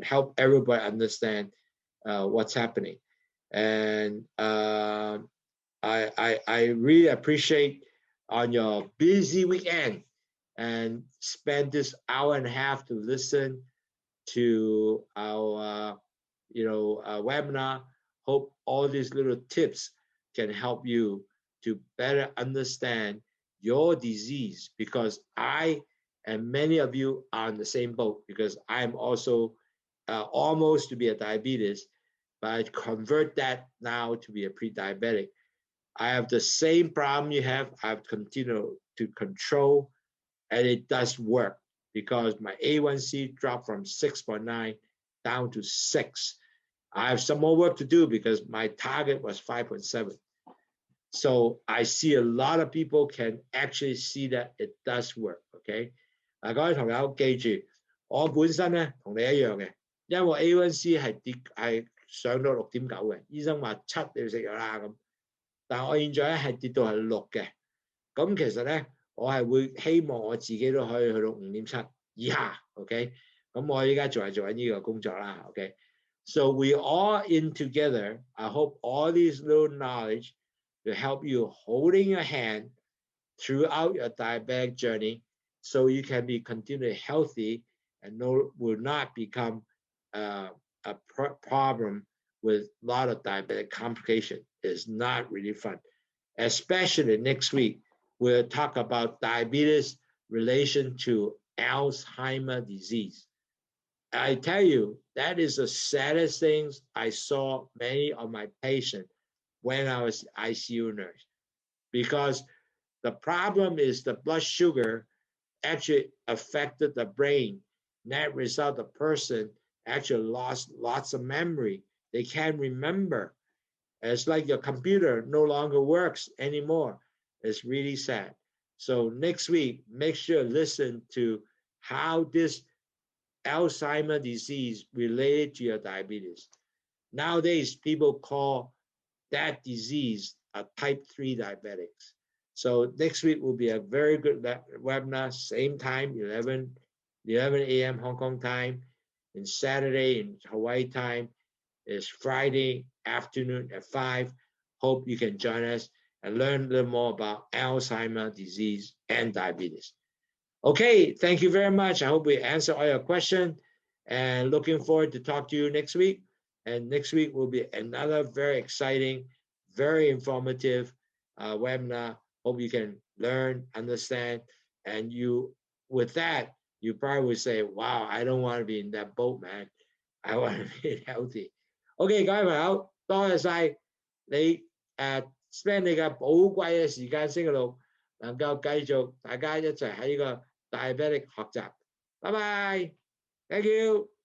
help everybody understand what's happening. And I really appreciate on your busy weekend and spend this hour and a half to listen to our webinar. Hope all these little tips can help you to better understand your disease, because I and many of you are in the same boat, because I'm also almost to be a diabetes, but I convert that now to be a pre-diabetic. I have the same problem you have. I've continued to control. And it does work, because my A1C dropped from 6.9 down to 6. I have some more work to do because my target was 5.7. So I see a lot of people can actually see that it does work. Okay， 各位朋友記住，我本身咧同你一樣嘅，因為我 A1C 係上到 6.9 嘅，醫生話7你要食藥啦咁，但係我現在咧係跌到係6嘅，咁其實咧。我係會希望我自己都可以去到 5.7 以下 ，OK？ 咁我依家做緊呢個工作啦 ，OK？So we all in together. I hope all these little knowledge will help you holding your hand throughout your diabetic journey, so you can be continually healthy and will not become a problem with a lot of diabetic complication. It's not really fun, especially next week. We'll talk about diabetes relation to Alzheimer's disease. I tell you, that is the saddest things I saw many of my patients when I was ICU nurse, because the problem is the blood sugar actually affected the brain. That result, the person actually lost lots of memory. They can't remember. It's like your computer no longer works anymore. It's really sad. So next week, make sure listen to how this Alzheimer's disease related to your diabetes. Nowadays, people call that disease a type 3 diabetics. So next week will be a very good webinar, same time, 11 a.m. Hong Kong time, and Saturday in Hawaii time is Friday afternoon at 5. Hope you can join us and learn a little more about Alzheimer's disease and diabetes. Okay, thank you very much. I hope we answer all your questions and looking forward to talk to you next week. And next week will be another very exciting, very informative webinar. Hope you can learn, understand, and you, with that, you probably would say, wow, I don't want to be in that boat, man. I want to be healthy. OK， 各位朋友，多謝晒你spend 你嘅寶貴嘅時間，星期六能夠繼續大家一齊喺呢個 diabetic 學習。拜拜 ，thank you。